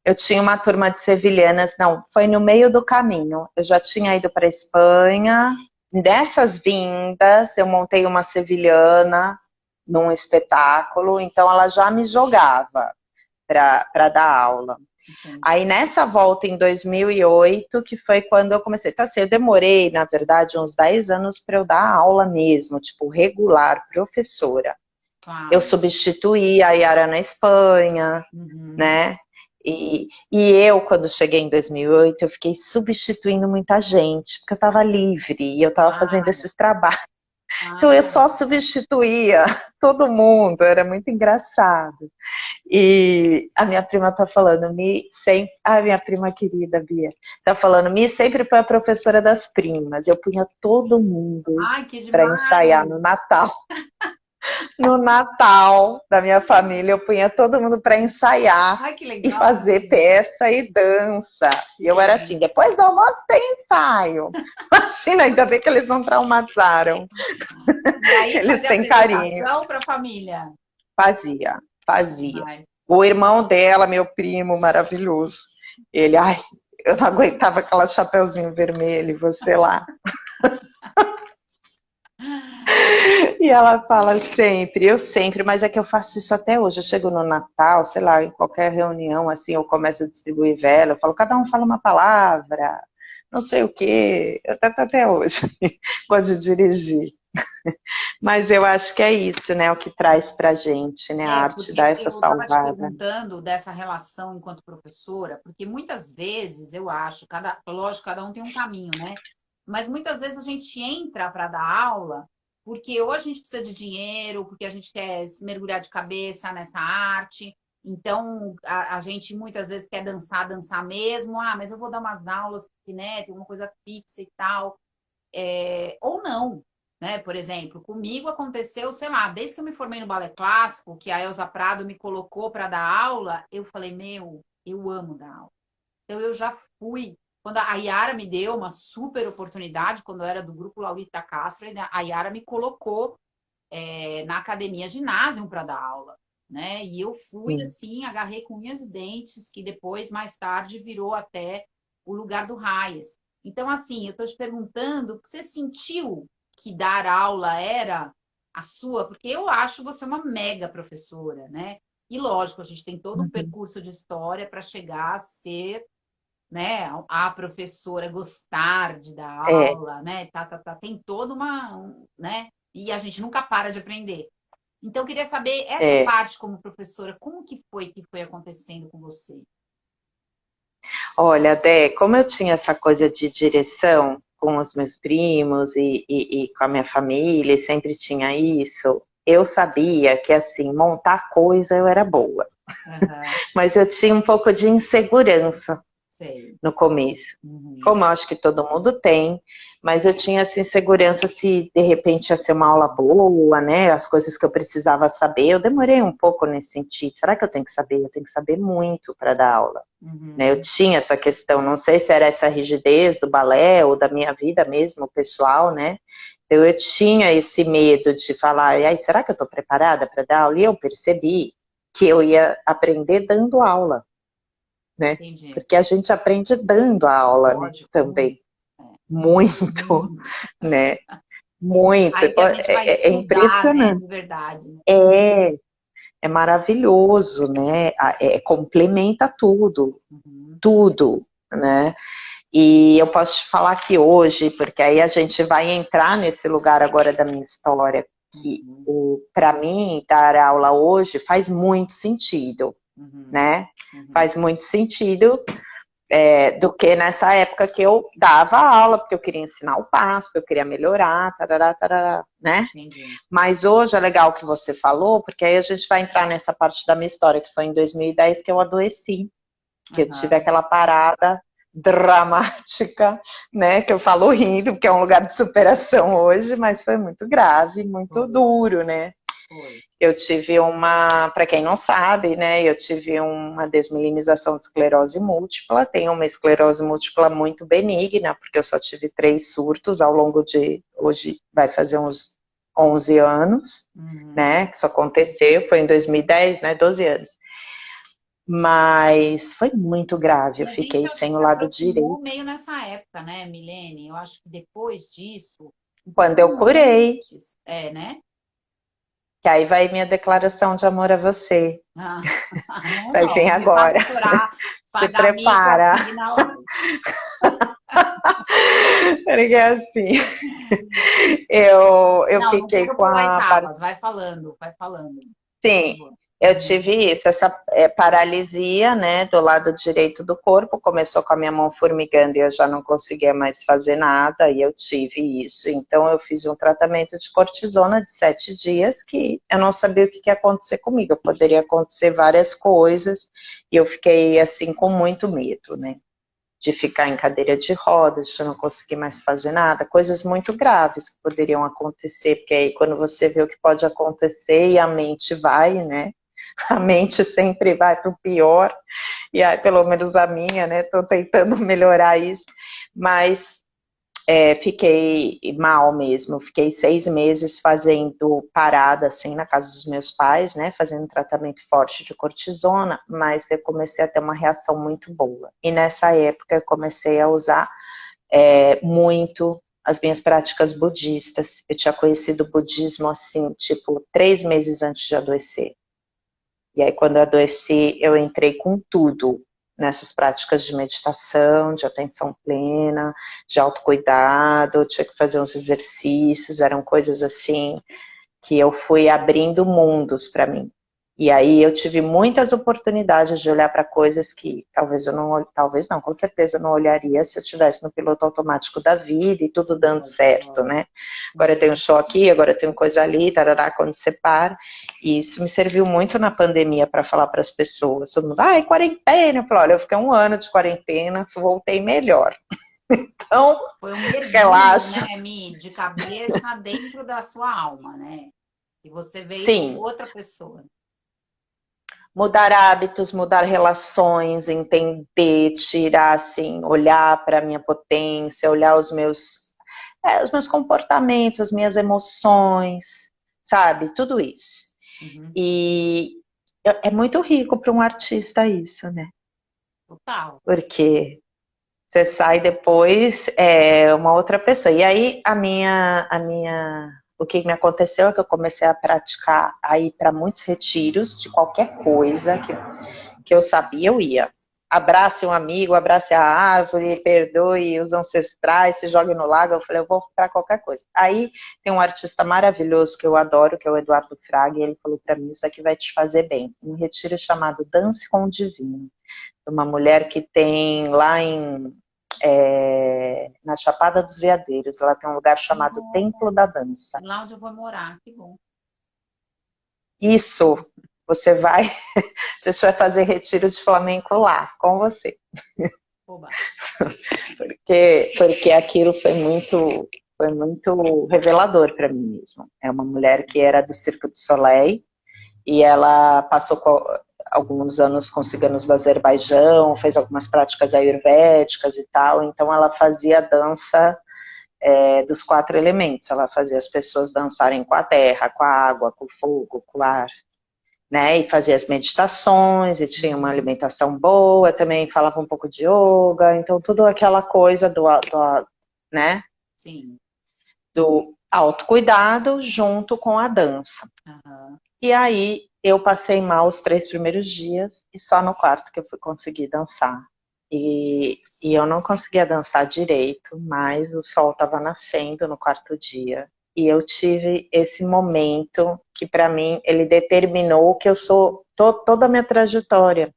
Eu tinha uma turma de sevilhanas, não, foi no meio do caminho. Eu já tinha ido para Espanha. Nessas vindas, eu montei uma sevilhana num espetáculo, então ela já me jogava para dar aula. Entendi. Aí nessa volta em 2008, que foi quando eu comecei. Então, assim, eu demorei, na verdade, uns 10 anos para eu dar aula mesmo, tipo, regular, professora. Eu Claro. substituí a Yara na Espanha, Uhum. né? E eu, quando cheguei em 2008, eu fiquei substituindo muita gente, porque eu estava livre e eu estava fazendo Claro. esses trabalhos. Então eu Ah, só substituía todo mundo, era muito engraçado. E a minha prima tá falando, sempre. A minha prima querida, Bia, tá falando, sempre foi a professora das primas. Eu punha todo mundo ai, que para ensaiar demais! no Natal. No Natal da minha família, eu punha todo mundo para ensaiar Ai, que e legal, fazer Bia. peça e dança. E eu era assim, Sim. depois do almoço tem ensaio. Imagina, ainda bem que eles não traumatizaram. E aí Eles fazer têm carinho. apresentação para a família. Fazia, fazia. Demais. O irmão dela, meu primo maravilhoso, ele, ai, eu não aguentava aquela chapeuzinho vermelho, você lá. E ela fala sempre, eu sempre, mas é que eu faço isso até hoje. Eu chego no Natal, sei lá, em qualquer reunião, assim, eu começo a distribuir vela, eu falo, cada um fala uma palavra, não sei o quê, até hoje, gosto de dirigir. Mas eu acho que é isso, né, o que traz pra gente, né, a arte dá Porque essa eu estava te salvada. perguntando dessa relação enquanto professora, porque muitas vezes eu acho, lógico, cada um tem um caminho, né? Mas muitas vezes a gente entra para dar aula porque ou a gente precisa de dinheiro, porque a gente quer se mergulhar de cabeça nessa arte. Então, a gente muitas vezes quer dançar, dançar mesmo. Ah, mas eu vou dar umas aulas, porque, né, tem uma coisa fixa e tal. Ou não, né? Por exemplo, comigo aconteceu, sei lá, desde que eu me formei no balé clássico, que a Elza Prado me colocou para dar aula, eu falei, meu, eu amo dar aula. Então eu já fui. Quando a Yara me deu uma super oportunidade, quando eu era do grupo Laurita Castro, a Yara me colocou na academia ginásio para dar aula, né? E eu fui Sim. assim, agarrei com unhas e dentes, que depois, mais tarde, virou até o lugar do Raias. Então, assim, eu estou te perguntando, você sentiu que dar aula era a sua? Porque eu acho você uma mega professora, né? E lógico, a gente tem todo um Uhum. percurso de história para chegar a ser, né, a professora gostar de dar É, aula, né? Tem toda né? E a gente nunca para de aprender. Então, eu queria saber essa é. parte como professora, como que foi acontecendo com você? Olha, Dé, como eu tinha essa coisa de direção com os meus primos e com a minha família, e sempre tinha isso, eu sabia que, assim, montar coisa eu era boa. Aham, Mas eu tinha um pouco de insegurança sei. no começo. Uhum. Como eu acho que todo mundo tem, mas eu tinha essa insegurança se de repente ia ser uma aula boa, né? As coisas que eu precisava saber. Eu demorei um pouco nesse sentido. Será que eu tenho que saber? Eu tenho que saber muito para dar aula. Né? Eu Uhum. tinha essa questão, não sei se era essa rigidez do balé ou da minha vida mesmo, pessoal, né? Eu tinha esse medo de falar, ai, será que eu estou preparada para dar aula? E eu percebi que eu ia aprender dando aula, né? Entendi. Porque a gente aprende dando a aula, né? Lógico, muito. Também. Muito, Muito. né? Muito. Aí que a gente vai É estudar, né, impressionante. de verdade, né? É, é maravilhoso, né? Complementa tudo, Uhum. tudo, né? E eu posso te falar que hoje, porque aí a gente vai entrar nesse lugar agora da minha história, que Uhum. para mim dar aula hoje faz muito sentido, Uhum. né? Uhum. Faz muito sentido do que nessa época que eu dava aula, porque eu queria ensinar o passo, porque eu queria melhorar, tarará, tarará, né? Entendi. Mas hoje é legal que você falou, porque aí a gente vai entrar nessa parte da minha história, que foi em 2010 que eu adoeci, que eu tive Aham. aquela parada dramática, né? Que eu falo rindo, porque é um lugar de superação hoje, mas foi muito grave, muito Foi, duro, né? foi. Eu tive para quem não sabe, né? Eu tive uma desmilinização de esclerose múltipla. Tenho uma esclerose múltipla muito benigna, porque eu só tive 3 surtos ao longo de. Hoje vai fazer uns 11 anos, Uhum. né? Que isso aconteceu, foi em 2010, né? 12 anos. Mas foi muito grave. Eu E a gente fiquei acho que sem o se lado aproximou direito. meio nessa época, né, Milene? Eu acho que depois disso, um Quando eu pouquinho curei, antes, é, né? que aí vai minha declaração de amor a você. Ah, não, Vai não, vir não me faça agora. chorar, Se pagar mico prepara. aqui na live. Porque assim, eu Não, não fiquei quero com pular a parte. etapas, vai falando, por Sim, favor. eu Uhum. tive isso, essa paralisia, né, do lado direito do corpo. Começou com a minha mão formigando e eu já não conseguia mais fazer nada, e eu tive isso. Então, eu fiz um tratamento de cortisona de 7 dias que eu não sabia o que ia acontecer comigo. Poderia acontecer várias coisas, e eu fiquei, assim, com muito medo, né? De ficar em cadeira de rodas, de não conseguir mais fazer nada, coisas muito graves que poderiam acontecer, porque aí quando você vê o que pode acontecer e a mente vai, né? A mente sempre vai para o pior, e aí, pelo menos a minha, né? Estou tentando melhorar isso, mas fiquei mal mesmo. Fiquei 6 meses fazendo parada, assim, na casa dos meus pais, né? Fazendo tratamento forte de cortisona, mas eu comecei a ter uma reação muito boa. E nessa época eu comecei a usar muito as minhas práticas budistas. Eu tinha conhecido o budismo, assim, tipo, 3 meses antes de adoecer. E aí, quando eu adoeci, eu entrei com tudo nessas práticas de meditação, de atenção plena, de autocuidado, eu tinha que fazer uns exercícios, eram coisas assim que eu fui abrindo mundos para mim. E aí eu tive muitas oportunidades de olhar para coisas que talvez não, com certeza eu não olharia se eu estivesse no piloto automático da vida e tudo dando Lógico, certo, lógico. né? Agora eu tenho um Uhum. show aqui, agora eu tenho coisa ali, tarará, quando você para. E isso me serviu muito na pandemia para falar para as pessoas. Todo mundo, ai, quarentena. Eu falei, olha, eu fiquei 1 ano de quarentena, voltei melhor. Então, Foi um mergulho, relaxa. né, Mi, de cabeça dentro da sua alma, né? E você veio Sim, outra pessoa. mudar hábitos, mudar relações, entender, tirar, assim, olhar para a minha potência, olhar os meus comportamentos, as minhas emoções, sabe? Tudo isso. Uhum. E é muito rico para um artista isso, né? Total. Porque você sai depois uma outra pessoa. E aí o que me aconteceu é que eu comecei a praticar, a ir para muitos retiros de qualquer coisa que eu sabia, eu ia. Abrace um amigo, abrace a árvore, perdoe os ancestrais, se jogue no lago. Eu falei, eu vou para qualquer coisa. Aí tem um artista maravilhoso que eu adoro, que é o Eduardo Fraga, e ele falou para mim, isso aqui vai te fazer bem. Um retiro chamado Dance com o Divino. uma mulher que tem lá na Chapada dos Veadeiros. Ela tem um lugar chamado Templo da Dança. Lá onde eu vou morar, que bom. Isso, você vai, a gente vai fazer retiro de flamenco lá, com você. Oba. Porque aquilo foi muito revelador para mim mesmo. É uma mulher que era do Cirque du Soleil e ela passou alguns anos com ciganos do Azerbaijão, fez algumas práticas ayurvédicas e tal, então ela fazia dança dos 4 elementos, ela fazia as pessoas dançarem com a terra, com a água, com o fogo, com o ar, né, e fazia as meditações, e tinha uma alimentação boa, também falava um pouco de yoga, então tudo aquela coisa né, Sim. do autocuidado junto com a dança. Uhum. E aí eu passei mal os 3 primeiros dias, e só no quarto que eu fui conseguir dançar. E eu não conseguia dançar direito, mas o sol estava nascendo no 4º dia. E eu tive esse momento que, para mim, ele determinou que eu sou toda a minha trajetória.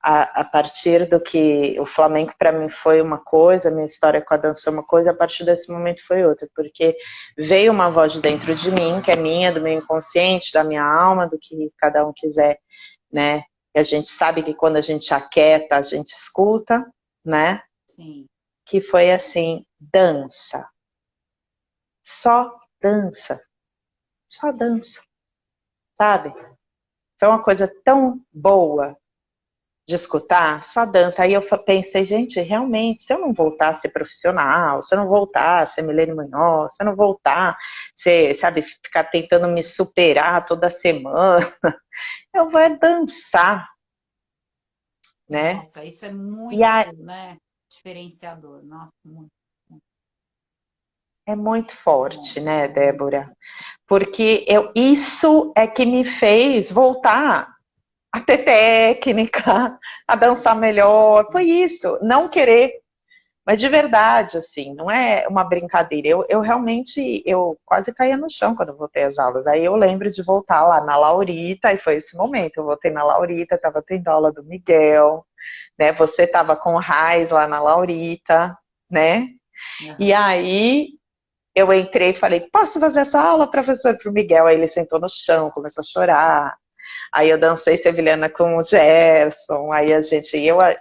A partir do que o flamenco para mim foi uma coisa, a minha história com a dança foi uma coisa, a partir desse momento foi outra, porque veio uma voz de dentro de mim, que é minha, do meu inconsciente, da minha alma, do que cada um quiser, né? E a gente sabe que quando a gente aquieta, a gente escuta, né? Sim. Que foi assim, dança. Só dança. Só dança. Sabe? Foi uma coisa tão boa de escutar, só dança. Aí eu pensei, gente, realmente, se eu não voltar a ser profissional, se eu não voltar a ser Milene Munhoz, se eu não voltar a ser, sabe, ficar tentando me superar toda semana, eu vou dançar, né? Nossa, isso é muito, né, diferenciador. Nossa, muito. É muito forte, né, Débora? Porque isso é que me fez voltar a ter técnica, a dançar melhor. Foi isso, não querer. Mas de verdade, assim, não é uma brincadeira. Eu realmente, eu quase caía no chão quando eu voltei às aulas. Aí eu lembro de voltar lá na Laurita, e foi esse momento. Eu voltei na Laurita, estava tendo aula do Miguel, né? Você estava com o Raiz lá na Laurita, né? Uhum. E aí eu entrei e falei, posso fazer essa aula, professor, para o Miguel? Aí ele sentou no chão, começou a chorar. Aí eu dancei sevilhana com o Gerson. Aí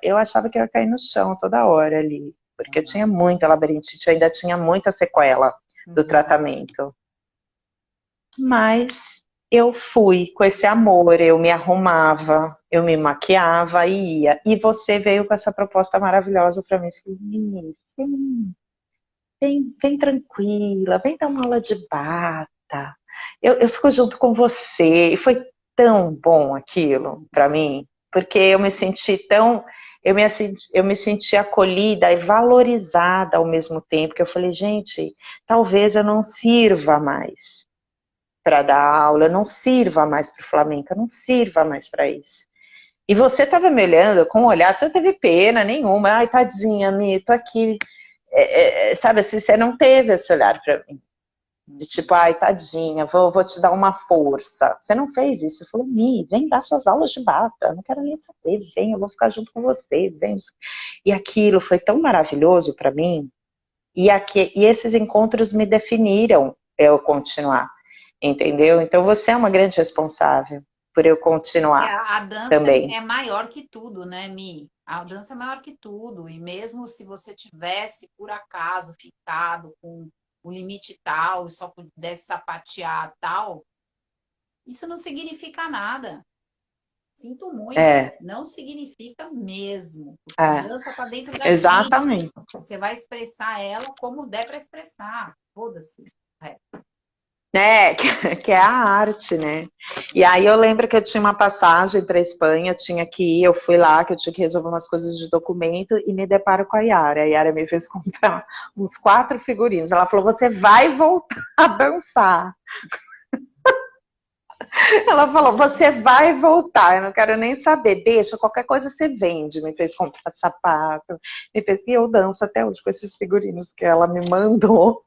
eu achava que eu ia cair no chão toda hora ali, porque eu tinha muita labirintite, eu ainda tinha muita sequela do tratamento. Mas eu fui com esse amor, eu me arrumava, eu me maquiava e ia. E você veio com essa proposta maravilhosa para mim. Vem tranquila, vem dar uma aula de bata. Eu fico junto com você. E foi tão bom aquilo para mim, porque eu me senti eu me senti acolhida e valorizada ao mesmo tempo, que eu falei, gente, talvez eu não sirva mais para dar aula, eu não sirva mais para o flamenco, eu não sirva mais para isso. E você estava me olhando com um olhar, você não teve pena nenhuma, ai, tadinha, Mi, tô aqui. Sabe assim, você não teve esse olhar para mim. De tipo, ai, tadinha, vou te dar uma força. Você não fez isso. Você falou, Mi, vem dar suas aulas de bata. Não quero nem saber, vem, eu vou ficar junto com você. Vem. E aquilo foi tão maravilhoso para mim. E esses encontros me definiram eu continuar. Entendeu? Então você é uma grande responsável por eu continuar A dança também. é maior que tudo, né, Mi? A dança é maior que tudo. E mesmo se você tivesse, por acaso, ficado com o limite tal e só pudesse sapatear tal, isso não significa nada. Sinto muito. Não significa mesmo. Porque a dança está dentro da Exatamente. gente. Você vai expressar ela como der para expressar. Foda-se. Que é a arte, né? E aí eu lembro que eu tinha uma passagem para a Espanha, eu tinha que ir, eu fui lá, que eu tinha que resolver umas coisas de documento e me deparo com a Yara. A Yara me fez comprar uns 4 figurinos. Ela falou, você vai voltar a dançar. Ela falou, você vai voltar, eu não quero nem saber, deixa, qualquer coisa você vende. Me fez comprar sapato, me fez, e eu danço até hoje com esses figurinos que ela me mandou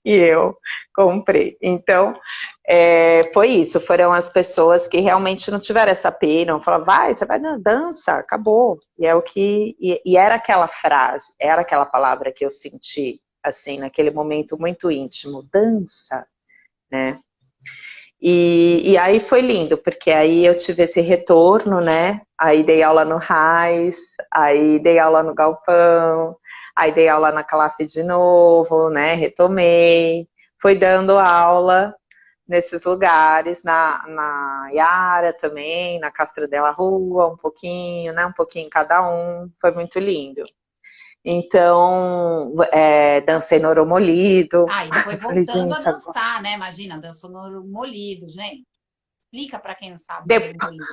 e eu comprei. Então, foi isso, foram as pessoas que realmente não tiveram essa pena, falaram, vai, você vai na dança, acabou. E é o que, e era aquela frase, era aquela palavra que eu senti, assim, naquele momento muito íntimo, dança, né? E aí foi lindo, porque aí eu tive esse retorno, né? Aí dei aula no RAIS, aí dei aula no Galpão, aí dei aula na Calaf de novo, né? Retomei, fui dando aula nesses lugares, na Yara também, na Castro Della Rua, um pouquinho, né? Um pouquinho cada um, foi muito lindo. Então, dancei no Oromolido. Ah, e depois Falei, voltando a gente, agora. dançar, né? Imagina, dançou no Molido, gente. Explica para quem não sabe o que é Molido.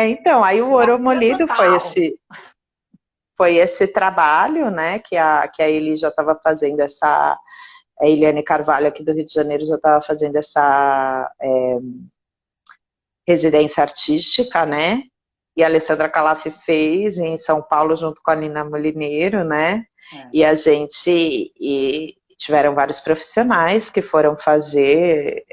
Então, aí o Loucura Oromolido total. foi esse trabalho, né, que a Eli já estava fazendo a Eliane Carvalho aqui do Rio de Janeiro já estava fazendo essa residência artística, né, e a Alessandra Calaf fez em São Paulo junto com a Nina Molineiro, né, É. e a gente, tiveram vários profissionais que foram fazer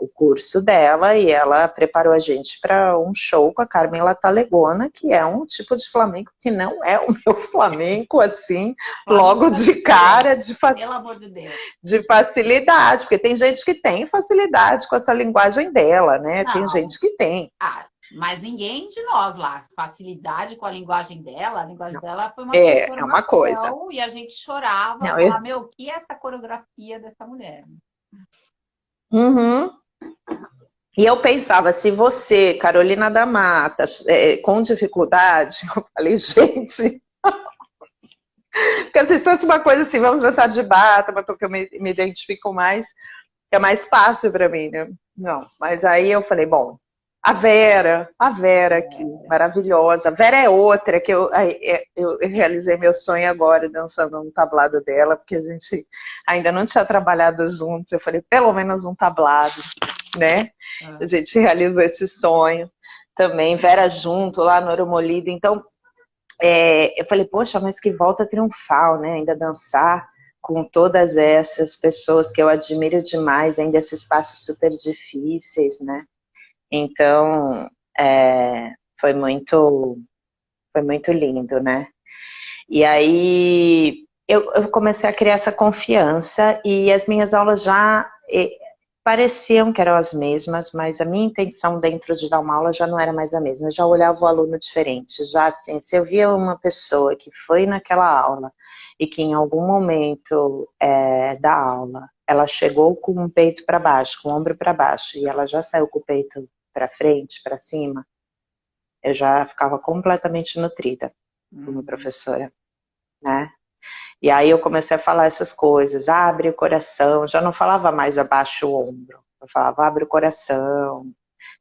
o curso dela e ela preparou a gente para um show com a Carmen Talegona, que é um tipo de flamenco que não é o meu flamenco, assim, Flamengo logo de cara, pelo amor de Deus. de facilidade, porque tem gente que tem facilidade com essa linguagem dela, né? Tem Não. gente que tem. Ah, mas ninguém de nós lá. Facilidade com a linguagem dela. A linguagem Não, dela foi uma é uma coisa. transformação e a gente chorava, Não, falava, meu, o que é essa coreografia dessa mulher? Uhum. E eu pensava, se você, Carolina da Mata, com dificuldade, eu falei, gente, porque assim, se fosse uma coisa assim, vamos dançar de bata, porque eu me identifico mais, que é mais fácil para mim, né? Não, mas aí eu falei, bom, a Vera, que maravilhosa. A Vera é outra, que eu realizei meu sonho agora, dançando no tablado dela, porque a gente ainda não tinha trabalhado juntos. Eu falei, pelo menos um tablado, né? A gente realizou esse sonho também. Vera junto, lá no Oromolido. Então, eu falei, poxa, mas que volta triunfal, né? Ainda dançar com todas essas pessoas que eu admiro demais, ainda esses passos super difíceis, né? Então, foi muito lindo, né? E aí eu comecei a criar essa confiança e as minhas aulas já pareciam que eram as mesmas, mas a minha intenção dentro de dar uma aula já não era mais a mesma. Eu já olhava o aluno diferente, já assim, se eu via uma pessoa que foi naquela aula e que em algum momento da aula ela chegou com o peito para baixo, com o ombro para baixo, e ela já saiu com o peito para frente, para cima, eu já ficava completamente nutrida como professora, né? E aí eu comecei a falar essas coisas, abre o coração, já não falava mais abaixa o ombro, eu falava abre o coração.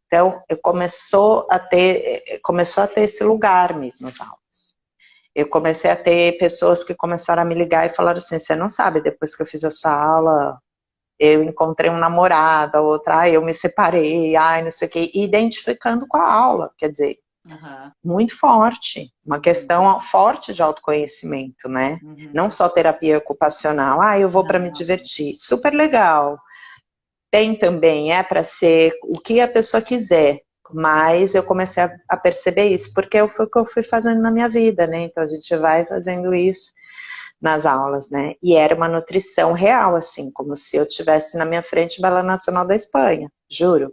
Então, começou a ter esse lugar mesmo as aulas. Eu comecei a ter pessoas que começaram a me ligar e falaram assim, você não sabe, depois que eu fiz essa aula, eu encontrei um namorado, a outra, eu me separei, não sei o quê, identificando com a aula, quer dizer, muito forte, uma questão forte de autoconhecimento, né? Não só terapia ocupacional, eu vou para me divertir, super legal. Tem também, para ser o que a pessoa quiser, mas eu comecei a perceber isso, porque foi o que eu fui fazendo na minha vida, né? Então a gente vai fazendo isso nas aulas, né? E era uma nutrição real, assim, como se eu tivesse na minha frente o Balé Nacional da Espanha, juro.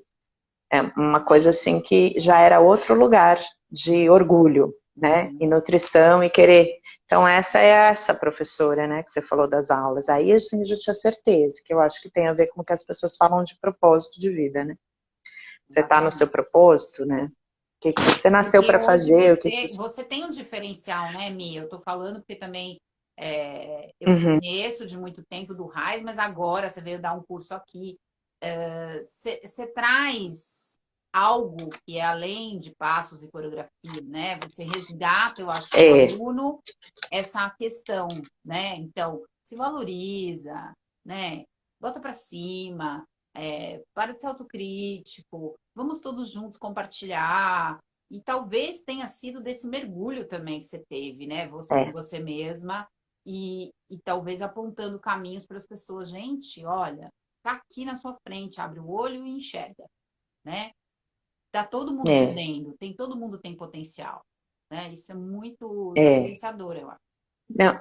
É uma coisa assim que já era outro lugar de orgulho, né? E nutrição e querer. Então essa é essa professora, né? Que você falou das aulas. Aí assim, eu já tinha certeza, que eu acho que tem a ver com o que as pessoas falam de propósito de vida, né? Você está no seu propósito, né? O que você nasceu para fazer? Você tem um diferencial, né, Mi? Eu tô falando porque também eu conheço de muito tempo do RAIS, mas agora você veio dar um curso aqui. Você traz algo que é além de passos e coreografia, né? Você resgata, eu acho, que o aluno essa questão, né? Então, se valoriza, né? Bota para cima, Para de ser autocrítico, vamos todos juntos compartilhar. E talvez tenha sido desse mergulho também que você teve, né? Você com É, você mesma, e talvez apontando caminhos para as pessoas. Gente, olha, tá aqui na sua frente, abre o olho e enxerga, né? Tá todo mundo é, podendo, todo mundo tem potencial, né? Isso é muito é. diferenciador, eu acho. Não,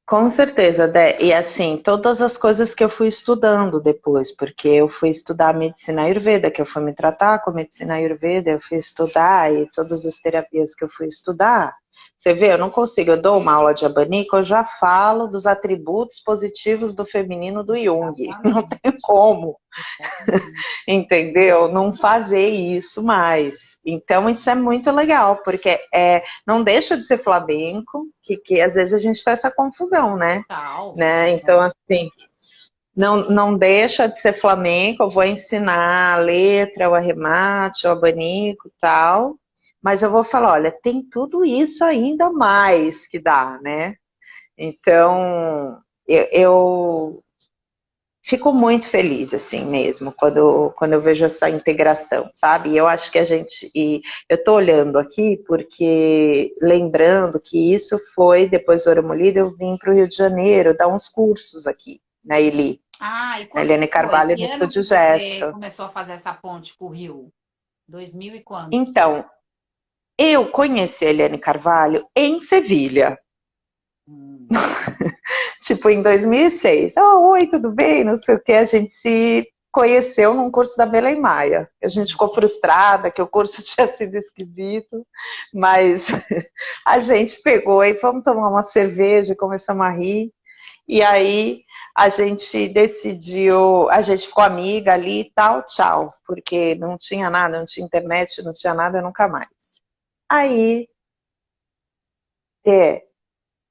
com certeza, Dé. E assim, todas as coisas que eu fui estudando depois, porque eu fui estudar medicina Ayurveda, que eu fui me tratar com medicina Ayurveda, eu fui estudar e todas as terapias que eu fui estudar. Você vê, eu não consigo, eu dou uma aula de abanico, eu já falo dos atributos positivos do feminino do Jung. Não Exatamente. tem como, Exatamente. entendeu? Não fazer isso mais. Então, isso é muito legal, porque não deixa de ser flamenco, que às vezes a gente tem essa confusão, né? Total. Né? Então, assim, não deixa de ser flamenco, eu vou ensinar a letra, o arremate, o abanico e tal, mas eu vou falar, olha, tem tudo isso ainda mais que dá, né? Então, eu fico muito feliz, assim mesmo, quando eu vejo essa integração, sabe? E eu acho que e eu tô olhando aqui porque, lembrando que isso foi, depois do Ouro Molido, eu vim para o Rio de Janeiro dar uns cursos aqui, na Eli, Ah, e na quando que Eliane foi? Carvalho, no Que ano que Estúdio você Gesto. começou a fazer essa ponte com o Rio? 2000 e quando? Então, eu conheci a Eliane Carvalho em Sevilha, Hum. tipo em 2006. Oh, oi, tudo bem? Não sei o que, a gente se conheceu num curso da Belém Maia. A gente ficou frustrada que o curso tinha sido esquisito, mas a gente pegou e vamos tomar uma cerveja, começamos a rir, e aí a gente decidiu, a gente ficou amiga ali e tal, tchau, porque não tinha nada, não tinha internet, não tinha nada, nunca mais. Aí, é,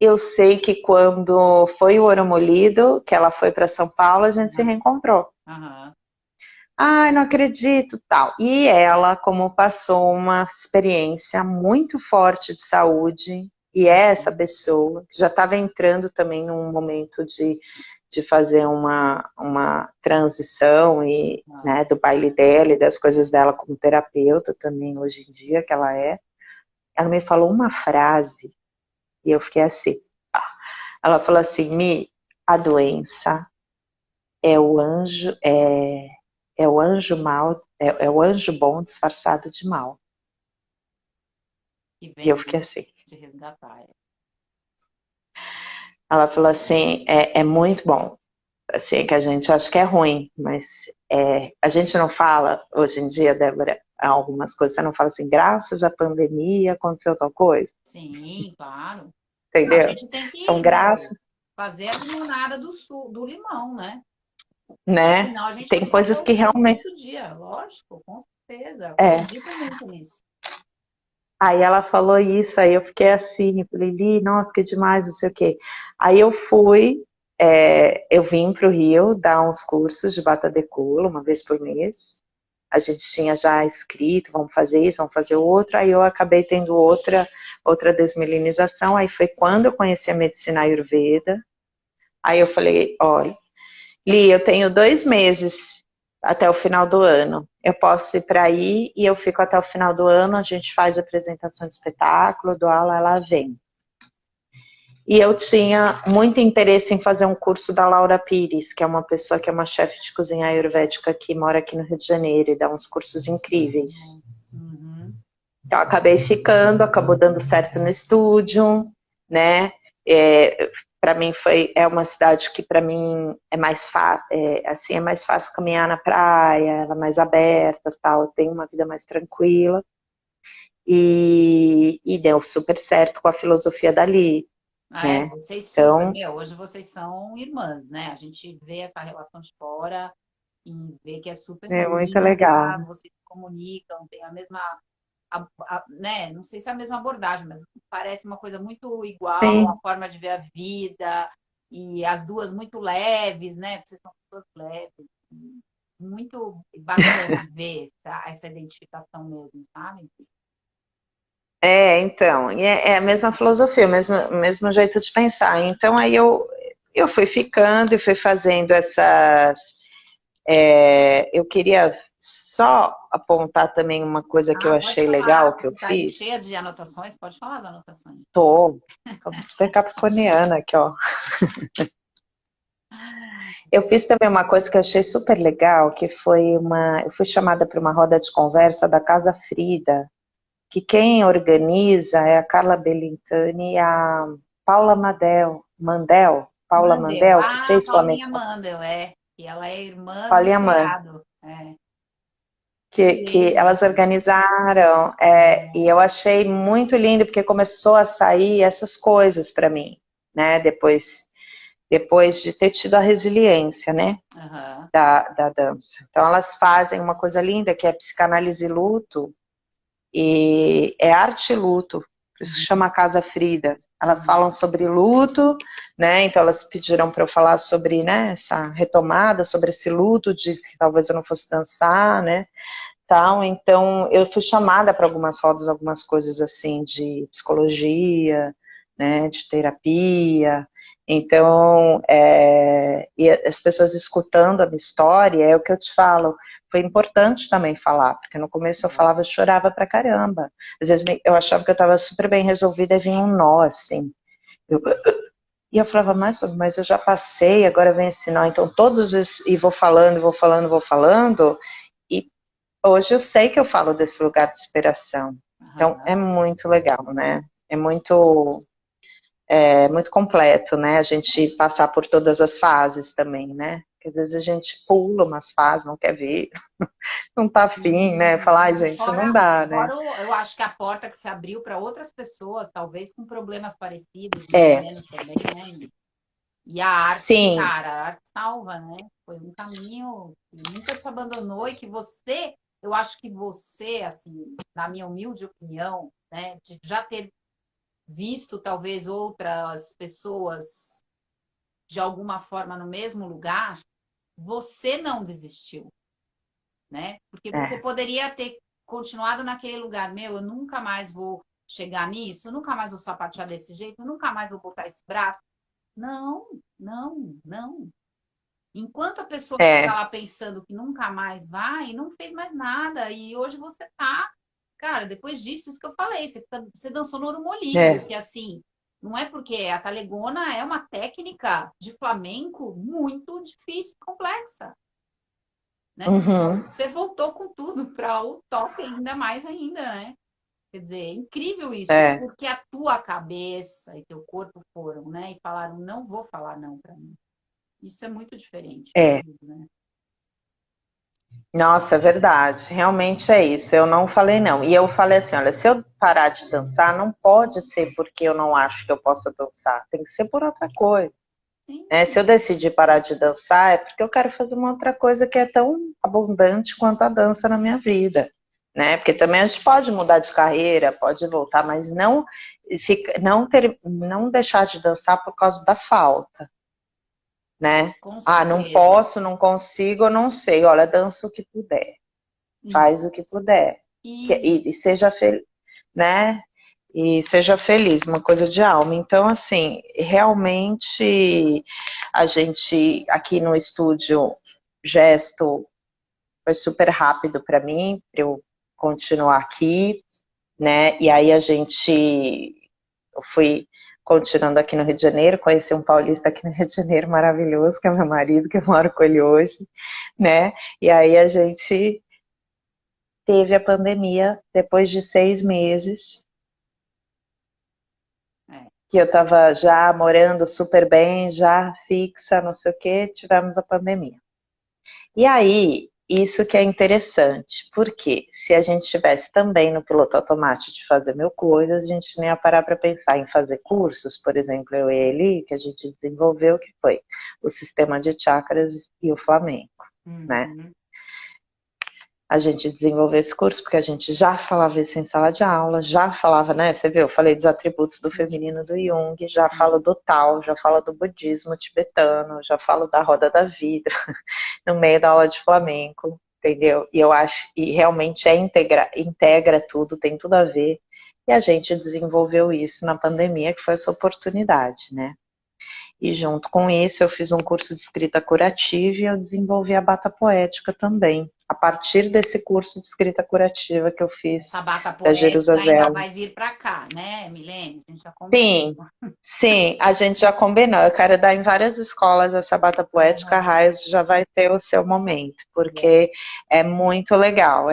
eu sei que quando foi o Ouro Molido, que ela foi para São Paulo, a gente se reencontrou. Aham. Ai, não acredito, tal. E ela, como passou uma experiência muito forte de saúde, e é essa pessoa que já estava entrando também num momento de fazer uma transição e, Ah. né, do baile dela e das coisas dela como terapeuta também hoje em dia que ela me falou uma frase e eu fiquei assim. Ela falou assim, Mi, a doença é o anjo, é o anjo mal, é o anjo bom disfarçado de mal. Que E eu vem fiquei assim. te resgatar. Ela falou assim, é muito bom. Assim, é que a gente acha que é ruim, mas a gente não fala, hoje em dia, Débora, algumas coisas, você não fala assim, graças à pandemia aconteceu tal coisa, Sim, claro. Não, a entendeu? gente tem São que, meu, graças, fazer a limonada do limão, né? né? Senão a gente Tem não vai ter coisas os que frutos realmente. do dia. Lógico, com certeza. É. Acredito muito nisso. Aí ela falou isso, aí eu fiquei assim, eu falei, Li, nossa, que demais, não sei o quê. Aí eu fui, eu vim para o Rio dar uns cursos de Bata de Cola, uma vez por mês. A gente tinha já escrito, vamos fazer isso, vamos fazer outro. Aí eu acabei tendo outra desmilinização. Aí foi quando eu conheci a medicina Ayurveda. Aí eu falei, olha, Li, eu tenho 2 meses até o final do ano. Eu posso ir para aí e eu fico até o final do ano. A gente faz a apresentação de espetáculo, dou aula, ela vem. E eu tinha muito interesse em fazer um curso da Laura Pires, que é uma pessoa que é uma chefe de cozinha ayurvédica que mora aqui no Rio de Janeiro e dá uns cursos incríveis. Uhum. Então, acabei ficando, acabou dando certo no estúdio, né? Para mim é uma cidade que para mim é mais fácil, assim, é mais fácil caminhar na praia, ela é mais aberta, tal, eu tenho uma vida mais tranquila e deu super certo com a filosofia dali, né? Vocês super, Então, meu, hoje vocês são irmãs, né? A gente vê essa relação de fora e vê que é super é muito legal. linda, vocês se comunicam, tem a mesma, né? Não sei se é a mesma abordagem, mas parece uma coisa muito igual, Sim, a forma de ver a vida, e as duas muito leves, né? Vocês são pessoas leves. Muito bacana ver essa identificação mesmo, sabe? então, e é a mesma filosofia, o mesmo jeito de pensar. Então, aí eu fui ficando e fui fazendo Eu queria só apontar também uma coisa que eu Pode achei falar. legal que eu Você está aí fiz. cheia de anotações? Pode falar as anotações. Tô super capricorniana aqui, ó. Eu fiz também uma coisa que eu achei super legal, que foi eu fui chamada para uma roda de conversa da Casa Frida, que quem organiza é a Carla Bellintani e a Paula Paula Mandel. Mandel, que Ah, fez Flamengo. Paulinha Mandel, é. E ela é irmã do Paulinha Man, enteado. É. que elas Beleza. organizaram, e eu achei muito lindo, porque começou a sair essas coisas para mim, né? Depois de ter tido a resiliência, né? Aham. Da dança. Então elas fazem uma coisa linda que é psicanálise e luto, e é arte e luto, por isso que Uhum. chama Casa Frida. Elas Uhum. falam sobre luto, né? Então elas pediram para eu falar sobre, né, essa retomada, sobre esse luto de que talvez eu não fosse dançar, né? Tal. Então eu fui chamada para algumas rodas, algumas coisas assim de psicologia, né, de terapia. Então, e as pessoas escutando a minha história, é o que eu te falo, foi importante também falar, porque no começo eu falava, eu chorava pra caramba. Às vezes eu achava que eu estava super bem resolvida e vinha um nó, assim. E eu falava, mas eu já passei, agora vem esse nó. Então, todos os vezes, e vou falando, vou falando, vou falando, e hoje eu sei que eu falo desse lugar de inspiração. Então, é Aham. muito legal, né? É muito completo, né? A gente passar por todas as fases também, né? Porque às vezes a gente pula umas fases, não quer ver, não tá afim, né? Sim. Falar, ai, Não, gente, não dá, né? eu acho que a porta que se abriu para outras pessoas, talvez com problemas parecidos, mais ou É, menos também, né? E a arte, sim, cara, a arte salva, né? Foi um caminho que nunca te abandonou e que você, eu acho que você, assim, na minha humilde opinião, né, de já ter visto talvez outras pessoas de alguma forma no mesmo lugar, você não desistiu, né? Porque você é, poderia ter continuado naquele lugar, meu, eu nunca mais vou chegar nisso, eu nunca mais vou sapatear desse jeito, eu nunca mais vou botar esse braço. Não, não, não. Enquanto a pessoa é, estava pensando que nunca mais vai, não fez mais nada. E hoje você tá, cara, depois disso, isso que eu falei, você dançou no Ouro Molido, é. que assim, não é porque a talegona é uma técnica de flamenco muito difícil e complexa, né? Uhum, Você voltou com tudo para o top ainda mais ainda, né? Quer dizer, é incrível isso, é, porque a tua cabeça e teu corpo foram, né? E falaram, não vou falar não para mim. Isso é muito diferente de é. tudo, né? Nossa, é verdade. Realmente é isso. Eu não falei não. E eu falei assim, olha, se eu parar de dançar, não pode ser porque eu não acho que eu possa dançar. Tem que ser por outra coisa. Né? Se eu Sim, decidir parar de dançar, é porque eu quero fazer uma outra coisa que é tão abundante quanto a dança na minha vida. Né? Porque também a gente pode mudar de carreira, pode voltar, mas não deixar de dançar por causa da falta, né? com Ah, não certeza. posso, não consigo, eu não sei. Olha, dança o que puder, faz o que Isso. puder. E Isso. seja feliz, né? E seja feliz, uma coisa de alma. Então, assim, realmente a gente aqui no estúdio, gesto foi super rápido para mim, para eu continuar aqui, né? E aí eu fui continuando aqui no Rio de Janeiro, conheci um paulista aqui no Rio de Janeiro maravilhoso, que é meu marido, que eu moro com ele hoje, né? E aí a gente teve a pandemia depois de 6 meses, É. que eu estava já morando super bem, já fixa, não sei o que, tivemos a pandemia. E aí, isso que é interessante, porque se a gente estivesse também no piloto automático de fazer mil coisas, a gente não ia parar para pensar em fazer cursos, por exemplo, eu e ele, que a gente desenvolveu, que foi o sistema de chakras e o flamenco, né? Uhum. A gente desenvolveu esse curso porque a gente já falava isso em sala de aula, já falava, né? Você viu, eu falei dos atributos do Sim, feminino do Jung, já falo sim. do Tao, já falo do budismo tibetano, já falo da roda da vida no meio da aula de flamenco, entendeu? E eu acho, e realmente integra tudo, tem tudo a ver. E a gente desenvolveu isso na pandemia, que foi essa oportunidade, né? E junto com isso eu fiz um curso de escrita curativa e eu desenvolvi a Bata Poética também. A partir desse curso de escrita curativa que eu fiz Essa bata da poética ainda Jerusalém. vai vir para cá, né, Milene? A gente já combinou. Sim, sim, a gente já combinou. Eu quero dar em várias escolas essa Bata Poética, a Aham. Raiz já vai ter o seu momento, porque é muito legal.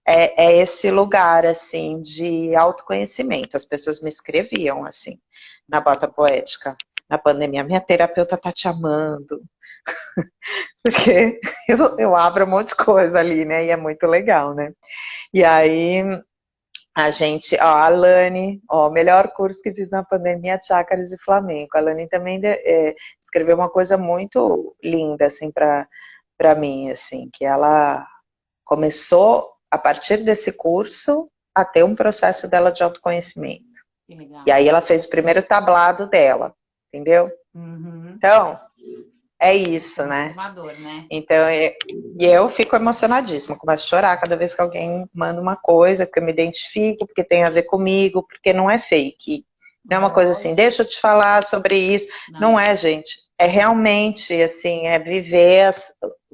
É esse lugar, assim, de autoconhecimento. As pessoas me escreviam, assim, na Bota Poética, na pandemia. Minha terapeuta tá te amando. Porque eu abro um monte de coisa ali, né? E é muito legal, né? E aí, a gente, ó, a Lani, ó, melhor curso que fiz na pandemia, Chácaras e Flamenco. A Lani também escreveu uma coisa muito linda, assim, para mim, assim, que ela começou, a partir desse curso, a ter um processo dela de autoconhecimento. Que legal. E aí ela fez o primeiro tablado dela, entendeu? Uhum. Então, é isso, né? Transformador, né? Então, eu fico emocionadíssima, começo a chorar cada vez que alguém manda uma coisa, porque eu me identifico, porque tem a ver comigo, porque não é fake. Não é uma coisa assim, deixa eu te falar sobre isso. Não é, gente. É realmente, assim, é viver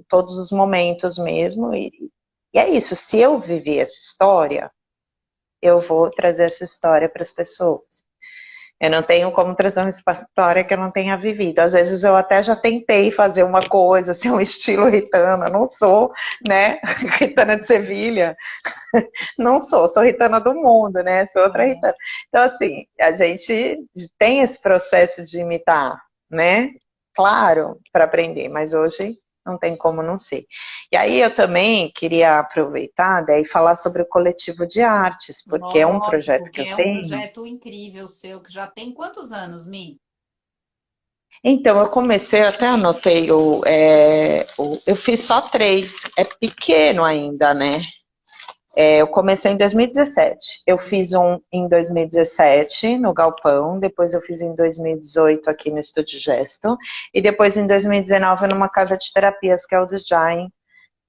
todos os momentos mesmo. E é isso. Se eu viver essa história, eu vou trazer essa história para as pessoas. Eu não tenho como trazer uma história que eu não tenha vivido. Às vezes eu até já tentei fazer uma coisa, ser um estilo Ritana, não sou, né? Ritana de Sevilha, não sou Ritana do mundo, né? Sou outra Ritana. Então, assim, a gente tem esse processo de imitar, né? Claro, para aprender, mas hoje não tem como não ser. E aí eu também queria aproveitar e falar sobre o coletivo de artes, porque é um projeto Lógico, que que eu é um tenho. projeto incrível seu, que já tem quantos anos, Mi? Então, eu comecei, até anotei, eu fiz só 3, é pequeno ainda, né? Eu comecei em 2017. Eu fiz um em 2017 no Galpão, depois eu fiz em 2018 aqui no Estúdio Gesto, e depois em 2019 numa casa de terapias, que é o Design,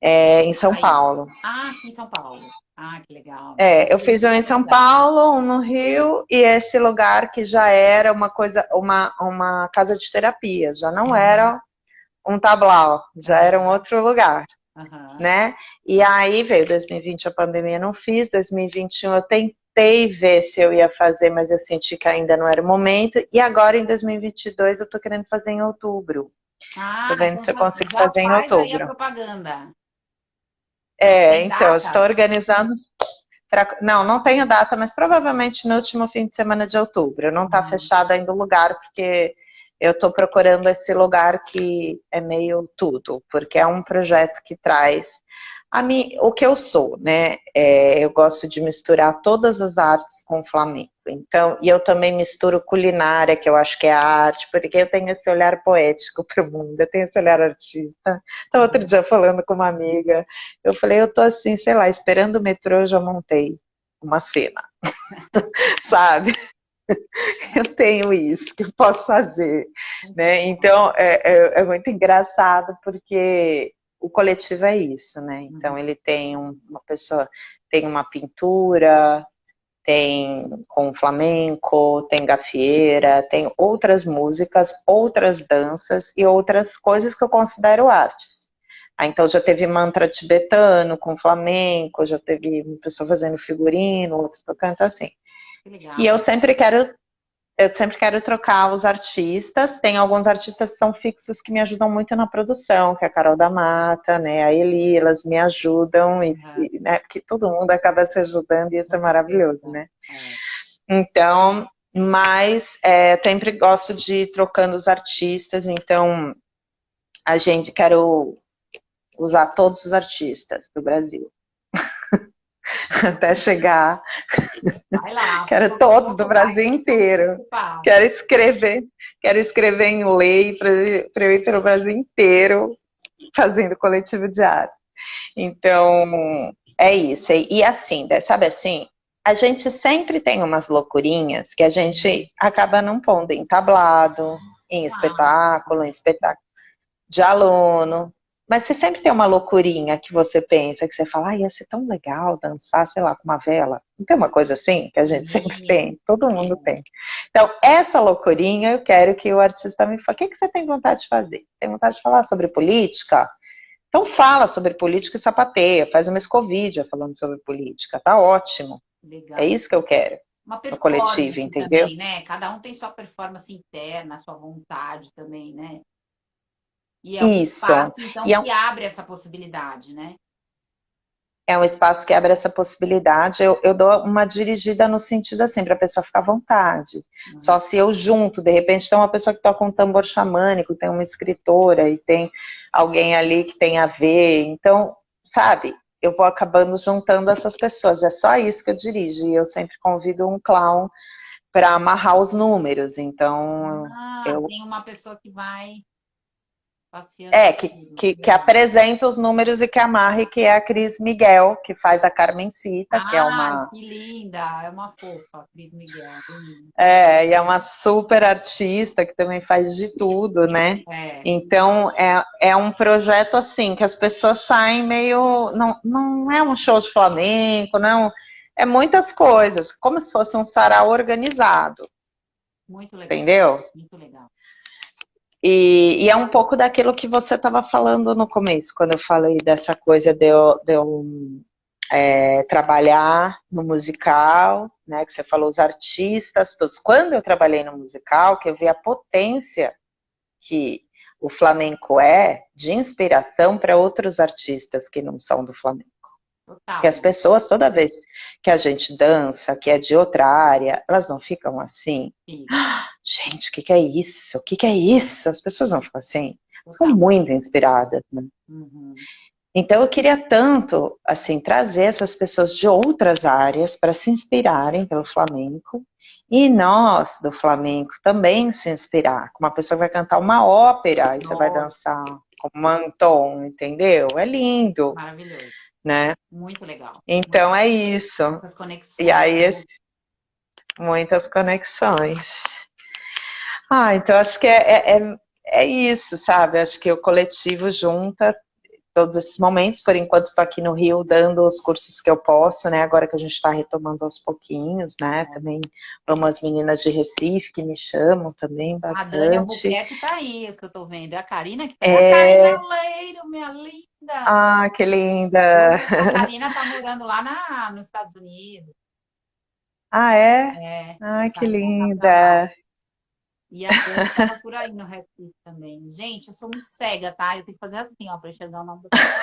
em São Aí. Paulo. Ah, aqui em São Paulo. Ah, que legal. Eu fiz um em São Paulo, um no Rio, e esse lugar que já era uma coisa, uma casa de terapias, já não era um tablau, já era um outro lugar, né? E aí veio 2020, a pandemia não fiz, 2021 eu tentei ver se eu ia fazer, mas eu senti que ainda não era o momento, e agora em 2022 eu tô querendo fazer em outubro. Tô vendo Então se eu consigo já fazer em faz aí a outubro. propaganda. Tem Então, eu estou data? organizando. Não tenho data, mas provavelmente no último fim de semana de outubro. Não está fechado ainda o lugar, porque eu estou procurando esse lugar que é meio tudo, porque é um projeto que traz a mim, o que eu sou, né? Eu gosto de misturar todas as artes com flamenco. Então, e eu também misturo culinária, que eu acho que é a arte, porque eu tenho esse olhar poético para o mundo, eu tenho esse olhar artista. Então, outro dia falando com uma amiga, eu falei, eu tô assim, sei lá, esperando o metrô, eu já montei uma cena, sabe? Eu tenho isso que eu posso fazer, né? Então é muito engraçado porque o coletivo é isso, né? Então ele tem uma pessoa, tem uma pintura, tem com flamenco, tem gafieira, tem outras músicas, outras danças e outras coisas que eu considero artes. Então já teve mantra tibetano com flamenco, já teve uma pessoa fazendo figurino, outro tocando assim. E eu sempre quero trocar os artistas. Tem alguns artistas que são fixos que me ajudam muito na produção, que é a Carol da Mata, né, a Eli, elas me ajudam, né, porque todo mundo acaba se ajudando e isso é maravilhoso, né? Então, mas sempre gosto de ir trocando os artistas, então a gente quero usar todos os artistas do Brasil. Até chegar. Vai lá. Quero todos do Brasil inteiro. Quero escrever em lei para eu ir pelo Brasil inteiro fazendo coletivo de arte. Então, é isso. E assim, sabe assim, a gente sempre tem umas loucurinhas que a gente acaba não pondo em tablado, em espetáculo de aluno. Mas você sempre tem uma loucurinha que você pensa, que você fala, ia ser tão legal dançar, sei lá, com uma vela. Não tem uma coisa assim que a gente sempre Sim, tem? Todo mundo tem. Então, essa loucurinha eu quero que o artista me fale. O que você tem vontade de fazer? Tem vontade de falar sobre política? Então fala sobre política e sapateia, faz uma escovídia falando sobre política, tá ótimo. É legal. isso que eu quero Uma no coletivo, performance entendeu? também, né? Cada um tem sua performance interna, sua vontade também, né? E é um Isso. espaço, então, E que abre essa possibilidade, né? é um espaço que abre essa possibilidade. Eu dou uma dirigida no sentido assim, para a pessoa ficar à vontade. Hum. Só se eu junto, de repente tem uma pessoa que toca um tambor xamânico, tem uma escritora e tem alguém ali que tem a ver. Então, sabe, eu vou acabando juntando essas pessoas. É só isso que eu dirijo. E eu sempre convido um clown para amarrar os números. Então, Ah, eu tem uma pessoa que vai passeando É, por que, tudo. que, que Legal. apresenta os números e que amarre, que é a Cris Miguel, que faz a Carmencita, que é Ai, uma. que linda! É uma fofa, a Cris Miguel. Linda. É, e é uma super artista que também faz de tudo, né? É, Então, é um projeto assim, que as pessoas saem meio. Não, não é um show de flamenco, não. É muitas coisas, como se fosse um sarau organizado, muito legal, entendeu? muito legal. E é um pouco daquilo que você estava falando no começo, quando eu falei dessa coisa de eu trabalhar no musical, né? Que você falou os artistas todos. Quando eu trabalhei no musical, que eu vi a potência que o flamenco é de inspiração para outros artistas que não são do flamenco. Porque Total. as pessoas, toda vez que a gente dança, que é de outra área, elas não ficam assim. Fica, Gente, o que é isso? O que é isso? As pessoas não ficam assim. São total. muito inspiradas, né? Uhum. Então eu queria tanto, assim, trazer essas pessoas de outras áreas para se inspirarem pelo flamenco e nós do flamenco também se inspirar. Com uma pessoa que vai cantar uma ópera e você vai Nossa, dançar como um tom, entendeu? É lindo, maravilhoso. né? Muito legal. Muito Então legal. é isso. Essas E conexões, aí, né? muitas conexões. Ah, então acho que é isso, sabe? Acho que o coletivo junta todos esses momentos. Por enquanto estou aqui no Rio dando os cursos que eu posso, né? Agora que a gente está retomando aos pouquinhos, né? Também umas meninas de Recife que me chamam também A Dani bastante. Albuquerque tá aí, que eu tô vendo. É a Karina que tá aí. A É... Karina Leiro, minha linda! Ah, que linda! A Karina tá morando lá nos Estados Unidos. Ah, é? É, Ai, que tá indo voltar pra lá. linda! E a Dani tava por aí no Recife também. Gente, eu sou muito cega, tá? Eu tenho que fazer assim, ó, pra enxergar o nome da pessoa.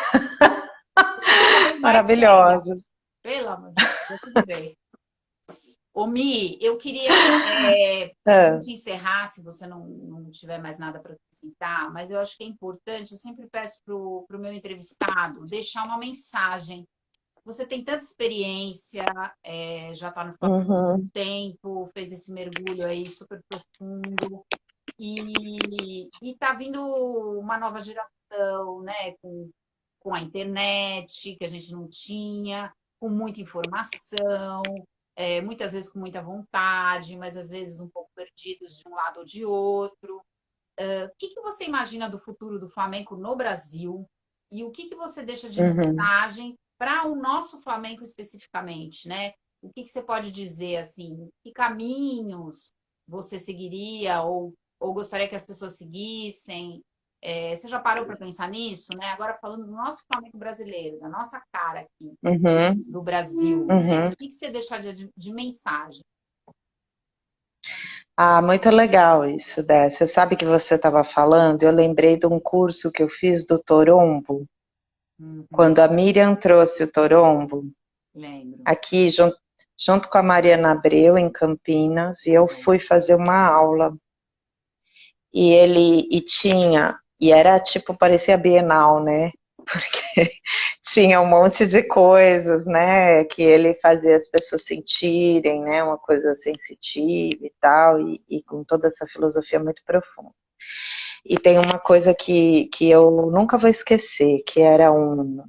Eu tô cada vez mais cega. Maravilhosa. Pelo amor de Deus, tudo bem. Ô, Mi, eu queria, pra Ah, gente encerrar, se você não tiver mais nada para acrescentar, mas eu acho que é importante, eu sempre peço pro meu entrevistado deixar uma mensagem. Você tem tanta experiência, já está no Flamengo há muito uhum, tempo, fez esse mergulho aí super profundo, e está vindo uma nova geração, né, com a internet, que a gente não tinha, com muita informação, muitas vezes com muita vontade, mas às vezes um pouco perdidos de um lado ou de outro. O que você imagina do futuro do Flamengo no Brasil? E o que você deixa de uhum. mensagem para o nosso Flamengo especificamente, né? O que você pode dizer assim? Que caminhos você seguiria ou gostaria que as pessoas seguissem? Você já parou para pensar nisso, né? Agora falando do nosso Flamengo brasileiro, da nossa cara aqui, Uhum, do Brasil, né? uhum. O que você deixa de mensagem? Ah, muito legal isso, Dé. Você sabe que você estava falando, eu lembrei de um curso que eu fiz do Torombo, Uhum, quando a Miriam trouxe o Torombo, lembro. aqui junto com a Mariana Abreu, em Campinas, e eu fui fazer uma aula. E era tipo, parecia Bienal, né? Porque tinha um monte de coisas, né, que ele fazia as pessoas sentirem, né, uma coisa sensitiva e tal, e com toda essa filosofia muito profunda. E tem uma coisa que eu nunca vou esquecer, que era um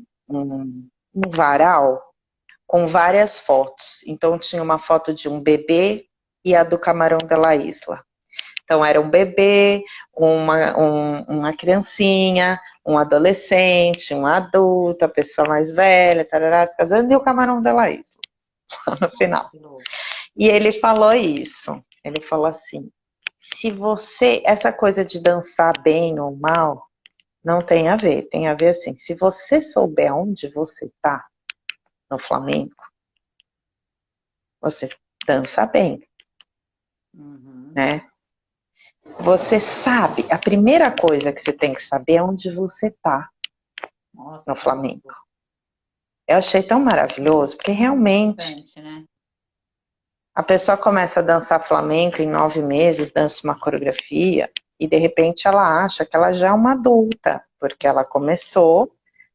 varal com várias fotos. Então tinha uma foto de um bebê e a do Camarão de la Isla. Então era um bebê, uma criancinha, um adolescente, um adulto, a pessoa mais velha, tarará, se casando, e o camarão da Laís, no final. E ele falou isso, ele falou assim, se você, essa coisa de dançar bem ou mal, não tem a ver, tem a ver assim, se você souber onde você tá no flamenco, você dança bem, né? Você sabe, a primeira coisa que você tem que saber é onde você tá no flamenco. Eu achei tão maravilhoso, porque realmente né? a pessoa começa a dançar flamenco em 9 meses, dança uma coreografia, e de repente ela acha que ela já é uma adulta, porque ela começou,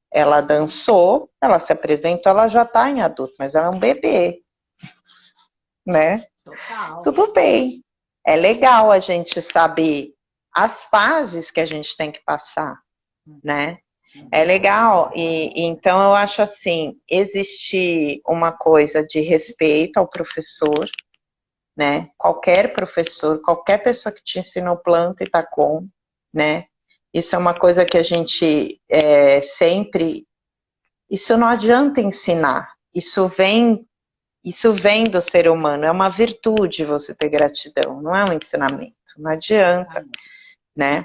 ela dançou, ela se apresentou, ela já tá em adulto, mas ela é um bebê, né? Total. Tudo bem. É legal a gente saber as fases que a gente tem que passar, né? É legal, e então eu acho assim, existe uma coisa de respeito ao professor, né? Qualquer professor, qualquer pessoa que te ensinou planta e tacon, né? Isso é uma coisa que a gente sempre... Isso não adianta ensinar, isso vem do ser humano, é uma virtude você ter gratidão, não é um ensinamento, não adianta, né?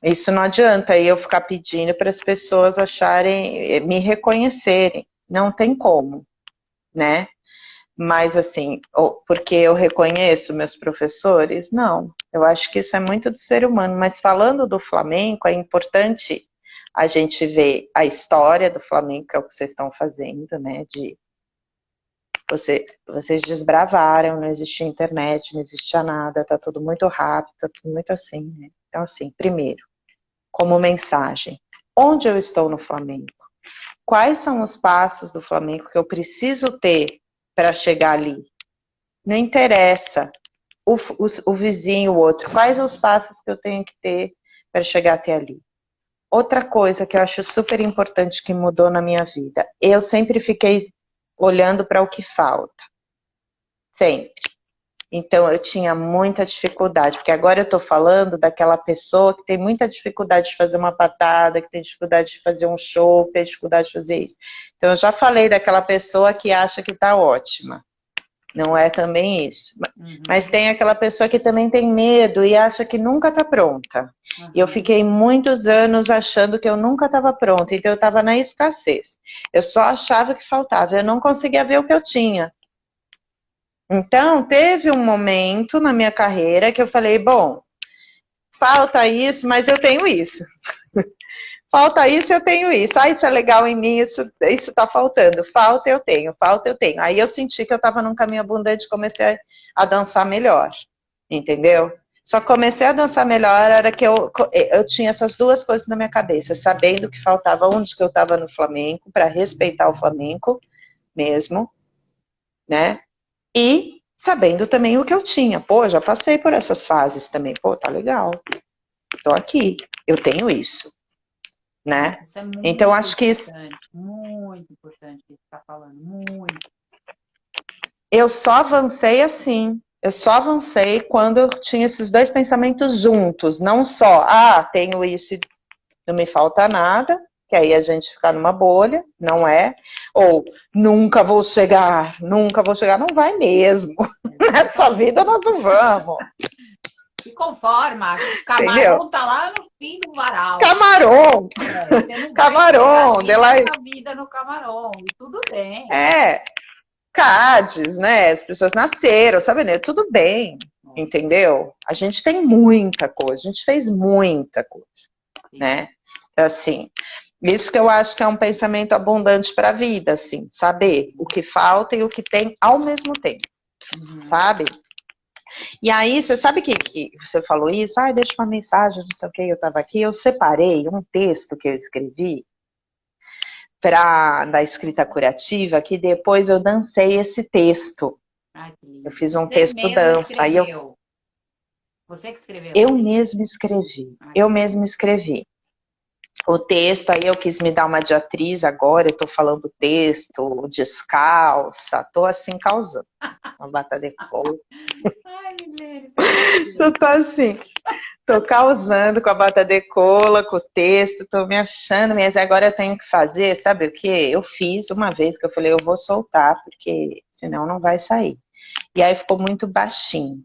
Isso não adianta eu ficar pedindo para as pessoas acharem, me reconhecerem, não tem como, né? Mas assim, porque eu reconheço meus professores? Não, eu acho que isso é muito do ser humano, mas falando do flamenco, é importante a gente ver a história do flamenco, que é o que vocês estão fazendo, né? Vocês desbravaram, não existia internet, não existia nada, tá tudo muito rápido, tá tudo muito assim, né? Então, assim, primeiro, como mensagem, onde eu estou no flamenco? Quais são os passos do flamenco que eu preciso ter para chegar ali? Não interessa o vizinho, o outro, quais são os passos que eu tenho que ter para chegar até ali? Outra coisa que eu acho super importante que mudou na minha vida, eu sempre fiquei olhando para o que falta. Sempre. Então, eu tinha muita dificuldade, porque agora eu estou falando daquela pessoa que tem muita dificuldade de fazer uma patada, que tem dificuldade de fazer um show, que tem dificuldade de fazer isso. Então, eu já falei daquela pessoa que acha que está ótima. Não é também isso. Mas tem aquela pessoa que também tem medo e acha que nunca está pronta. E eu fiquei muitos anos achando que eu nunca estava pronta, então eu estava na escassez. Eu só achava que faltava, eu não conseguia ver o que eu tinha. Então, teve um momento na minha carreira que eu falei, bom, falta isso, mas eu tenho isso. Falta isso, eu tenho isso. Ah, isso é legal em mim, isso tá faltando. Falta, eu tenho, falta, eu tenho. Aí eu senti que eu estava num caminho abundante e comecei a dançar melhor, entendeu? Só comecei a dançar melhor era que eu tinha essas duas coisas na minha cabeça, sabendo que faltava onde que eu estava no flamenco, para respeitar o flamenco mesmo, né? E sabendo também o que eu tinha. Pô, já passei por essas fases também. Pô, tá legal. Tô aqui. Eu tenho isso. Né? Isso é muito então, acho que isso... muito importante o que você tá falando. Muito. Eu só avancei assim. Eu só avancei quando eu tinha esses dois pensamentos juntos. Não só, tenho isso e não me falta nada. Que aí a gente fica numa bolha, não é? Ou nunca vou chegar, não vai mesmo. Nessa vida nós não vamos. Se conforma, o camarão tá lá no fim do varal. Camarão! Camarão! A vida no camarão, e tudo bem. Cádiz, né? As pessoas nasceram, sabe, né? Tudo bem, entendeu? A gente tem muita coisa, a gente fez muita coisa, né? Assim, isso que eu acho que é um pensamento abundante para a vida, assim, saber o que falta e o que tem ao mesmo tempo, sabe? E aí, você sabe que você falou isso? Deixa uma mensagem, não sei o que, eu estava aqui, eu separei um texto que eu escrevi da escrita curativa, que depois eu dancei esse texto. Eu fiz um texto dança. Aí Você que escreveu? Eu mesma escrevi. o texto, aí eu quis me dar uma de atriz agora, eu tô falando texto, descalça, tô assim causando. Uma bata de couro. Ai, Milene, você é maravilhosa. Eu tô assim, tô causando com a bata de cola, com o texto, tô me achando, mas agora eu tenho que fazer, sabe o quê? Eu fiz uma vez que eu falei, eu vou soltar, porque senão não vai sair. E aí ficou muito baixinho,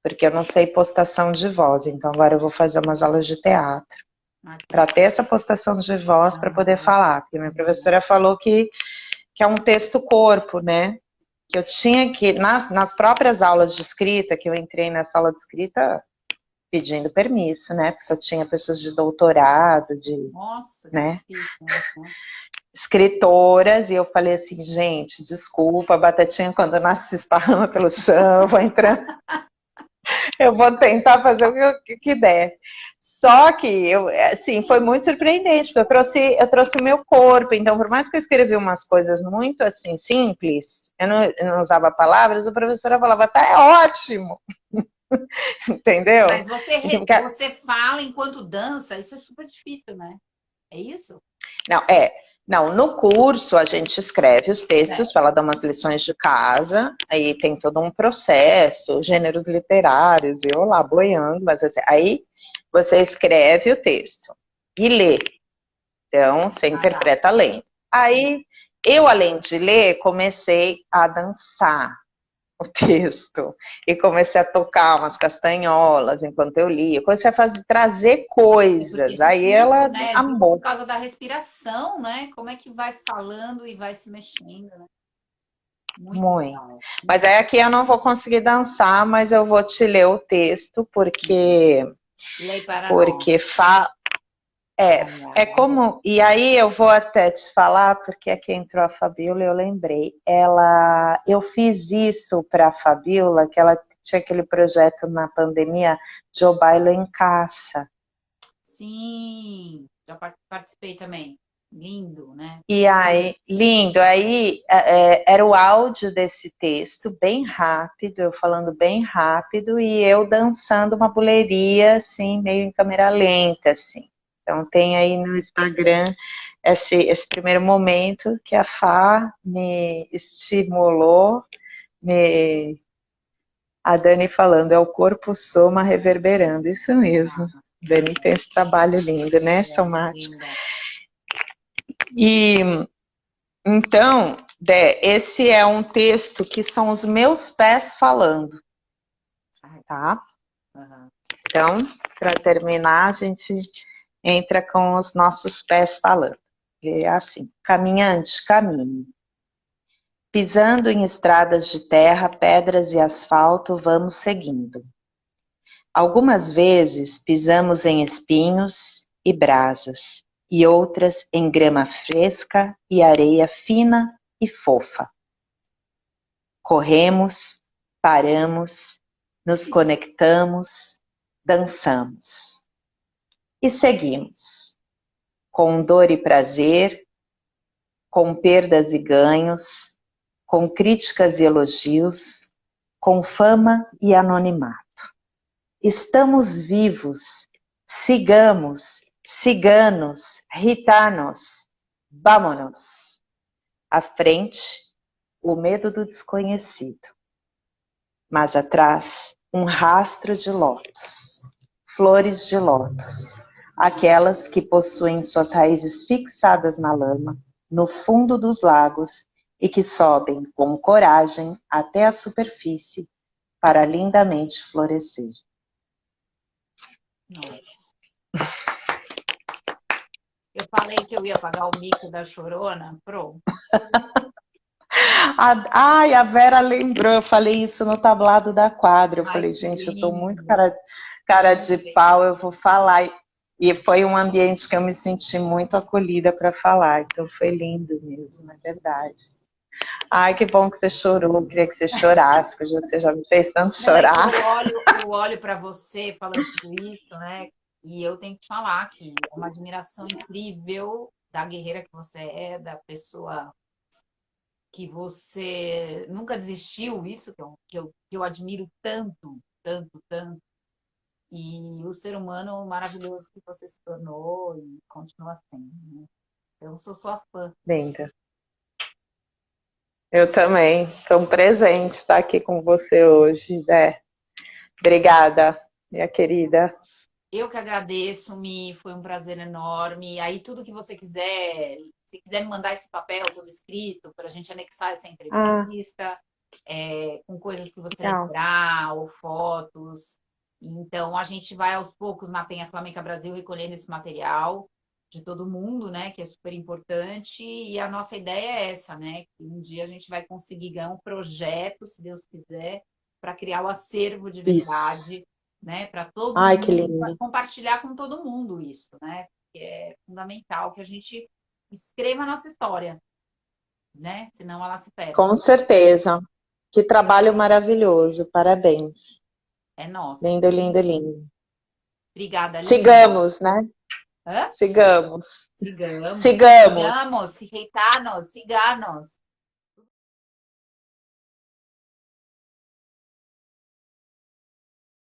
porque eu não sei postação de voz, então agora eu vou fazer umas aulas de teatro para ter essa postação de voz para poder falar, porque minha professora falou que é um texto corpo, né? Que eu tinha que, nas próprias aulas de escrita, que eu entrei nessa aula de escrita pedindo permisso, né? Porque só tinha pessoas de doutorado, Nossa, né? que difícil, né? Escritoras, e eu falei assim, gente, desculpa, a batatinha quando nasce se esparrama pelo chão, vou entrando, eu vou tentar fazer o que der. Só que eu, assim, foi muito surpreendente, porque eu trouxe o meu corpo, então por mais que eu escrevi umas coisas muito assim simples, eu não usava palavras, a professora falava, tá, é ótimo, entendeu? Mas Então, você fala enquanto dança, isso é super difícil, né? É isso? não, não, no curso a gente escreve os É. textos, ela dá umas lições de casa, aí tem todo um processo, gêneros literários, eu lá boiando, mas assim, aí você escreve o texto e lê. Então, você Tá. interpreta lendo. Aí, eu, além de ler, comecei a dançar o texto e comecei a tocar umas castanholas enquanto eu lia. Eu comecei a trazer É porque coisas. esse Aí pulso, ela né, junto por amou. causa da respiração, né? Como é que vai falando e vai se mexendo, né? Muito Muito. legal. Mas Muito aí aqui eu não vou conseguir dançar, mas eu vou te ler o texto, porque, lei para nós. porque fa, é, Ai, é ai, como. E aí eu vou até te falar, porque aqui entrou a Fabiola, eu lembrei. Eu fiz isso para a Fabiola, que ela tinha aquele projeto na pandemia de Eu Bailo em Casa. sim, já participei também. Lindo, né? E aí, lindo, aí era o áudio desse texto, bem rápido, eu falando bem rápido, e eu dançando uma buleria, assim, meio em câmera lenta, assim. Então tem aí no Instagram esse primeiro momento que a Fá me estimulou, a Dani falando, é o corpo soma reverberando, isso mesmo. Dani tem esse trabalho lindo, né, somático. Linda. E então, Dé, esse é um texto que são os meus pés falando, tá? Uhum. Então, para terminar, a gente entra com os nossos pés falando. É assim, caminhante, caminhe. Pisando em estradas de terra, pedras e asfalto, vamos seguindo. Algumas vezes pisamos em espinhos e brasas, e outras em grama fresca e areia fina e fofa. Corremos, paramos, nos conectamos, dançamos. E seguimos, com dor e prazer, com perdas e ganhos, com críticas e elogios, com fama e anonimato. Estamos vivos, sigamos, ciganos, gitanos, vámonos. À frente, o medo do desconhecido. Mas atrás, um rastro de lótus, flores de lótus, aquelas que possuem suas raízes fixadas na lama, no fundo dos lagos e que sobem com coragem até a superfície para lindamente florescer. Nossa. Eu falei que eu ia pagar o mico da Chorona, pronto. Ai, a Vera lembrou, eu falei isso no tablado da quadra. Eu Ai, falei, que gente, eu tô muito lindo. cara de pau, eu vou falar. E foi um ambiente que eu me senti muito acolhida para falar. Então foi lindo mesmo, é verdade. Ai, que bom que você chorou. Eu queria que você chorasse, porque você já me fez tanto Não, é que chorar. eu olho para você falando tudo isso, né? E eu tenho que falar que é uma admiração incrível da guerreira que você é, da pessoa que você nunca desistiu, isso que eu admiro tanto, tanto, tanto. e o ser humano maravilhoso que você se tornou e continua sendo, né? Eu sou sua fã. Linda. Eu também. Foi um presente estar aqui com você hoje, Zé. Obrigada, minha querida. Eu que agradeço, Mi, foi um prazer enorme. Aí, tudo que você quiser, se quiser me mandar esse papel todo escrito para a gente anexar essa Ah, entrevista, com coisas que você legal. lembrar ou fotos. Então, a gente vai aos poucos na Penha Flamenca Brasil recolhendo esse material de todo mundo, né? Que é super importante. E a nossa ideia é essa, né? Que um dia a gente vai conseguir ganhar um projeto, se Deus quiser, para criar o acervo de Isso. verdade, né? Para todo Ai, que mundo, para lindo. compartilhar com todo mundo isso, né? Porque é fundamental que a gente escreva a nossa história, né? Senão ela se perde. Com certeza. Que trabalho maravilhoso. Parabéns. É nosso. Lindo, lindo, lindo. Obrigada, linda. Sigamos, né? Hã? Sigamos. Sigamos, Sigamos. sigamos, siganos, siganos.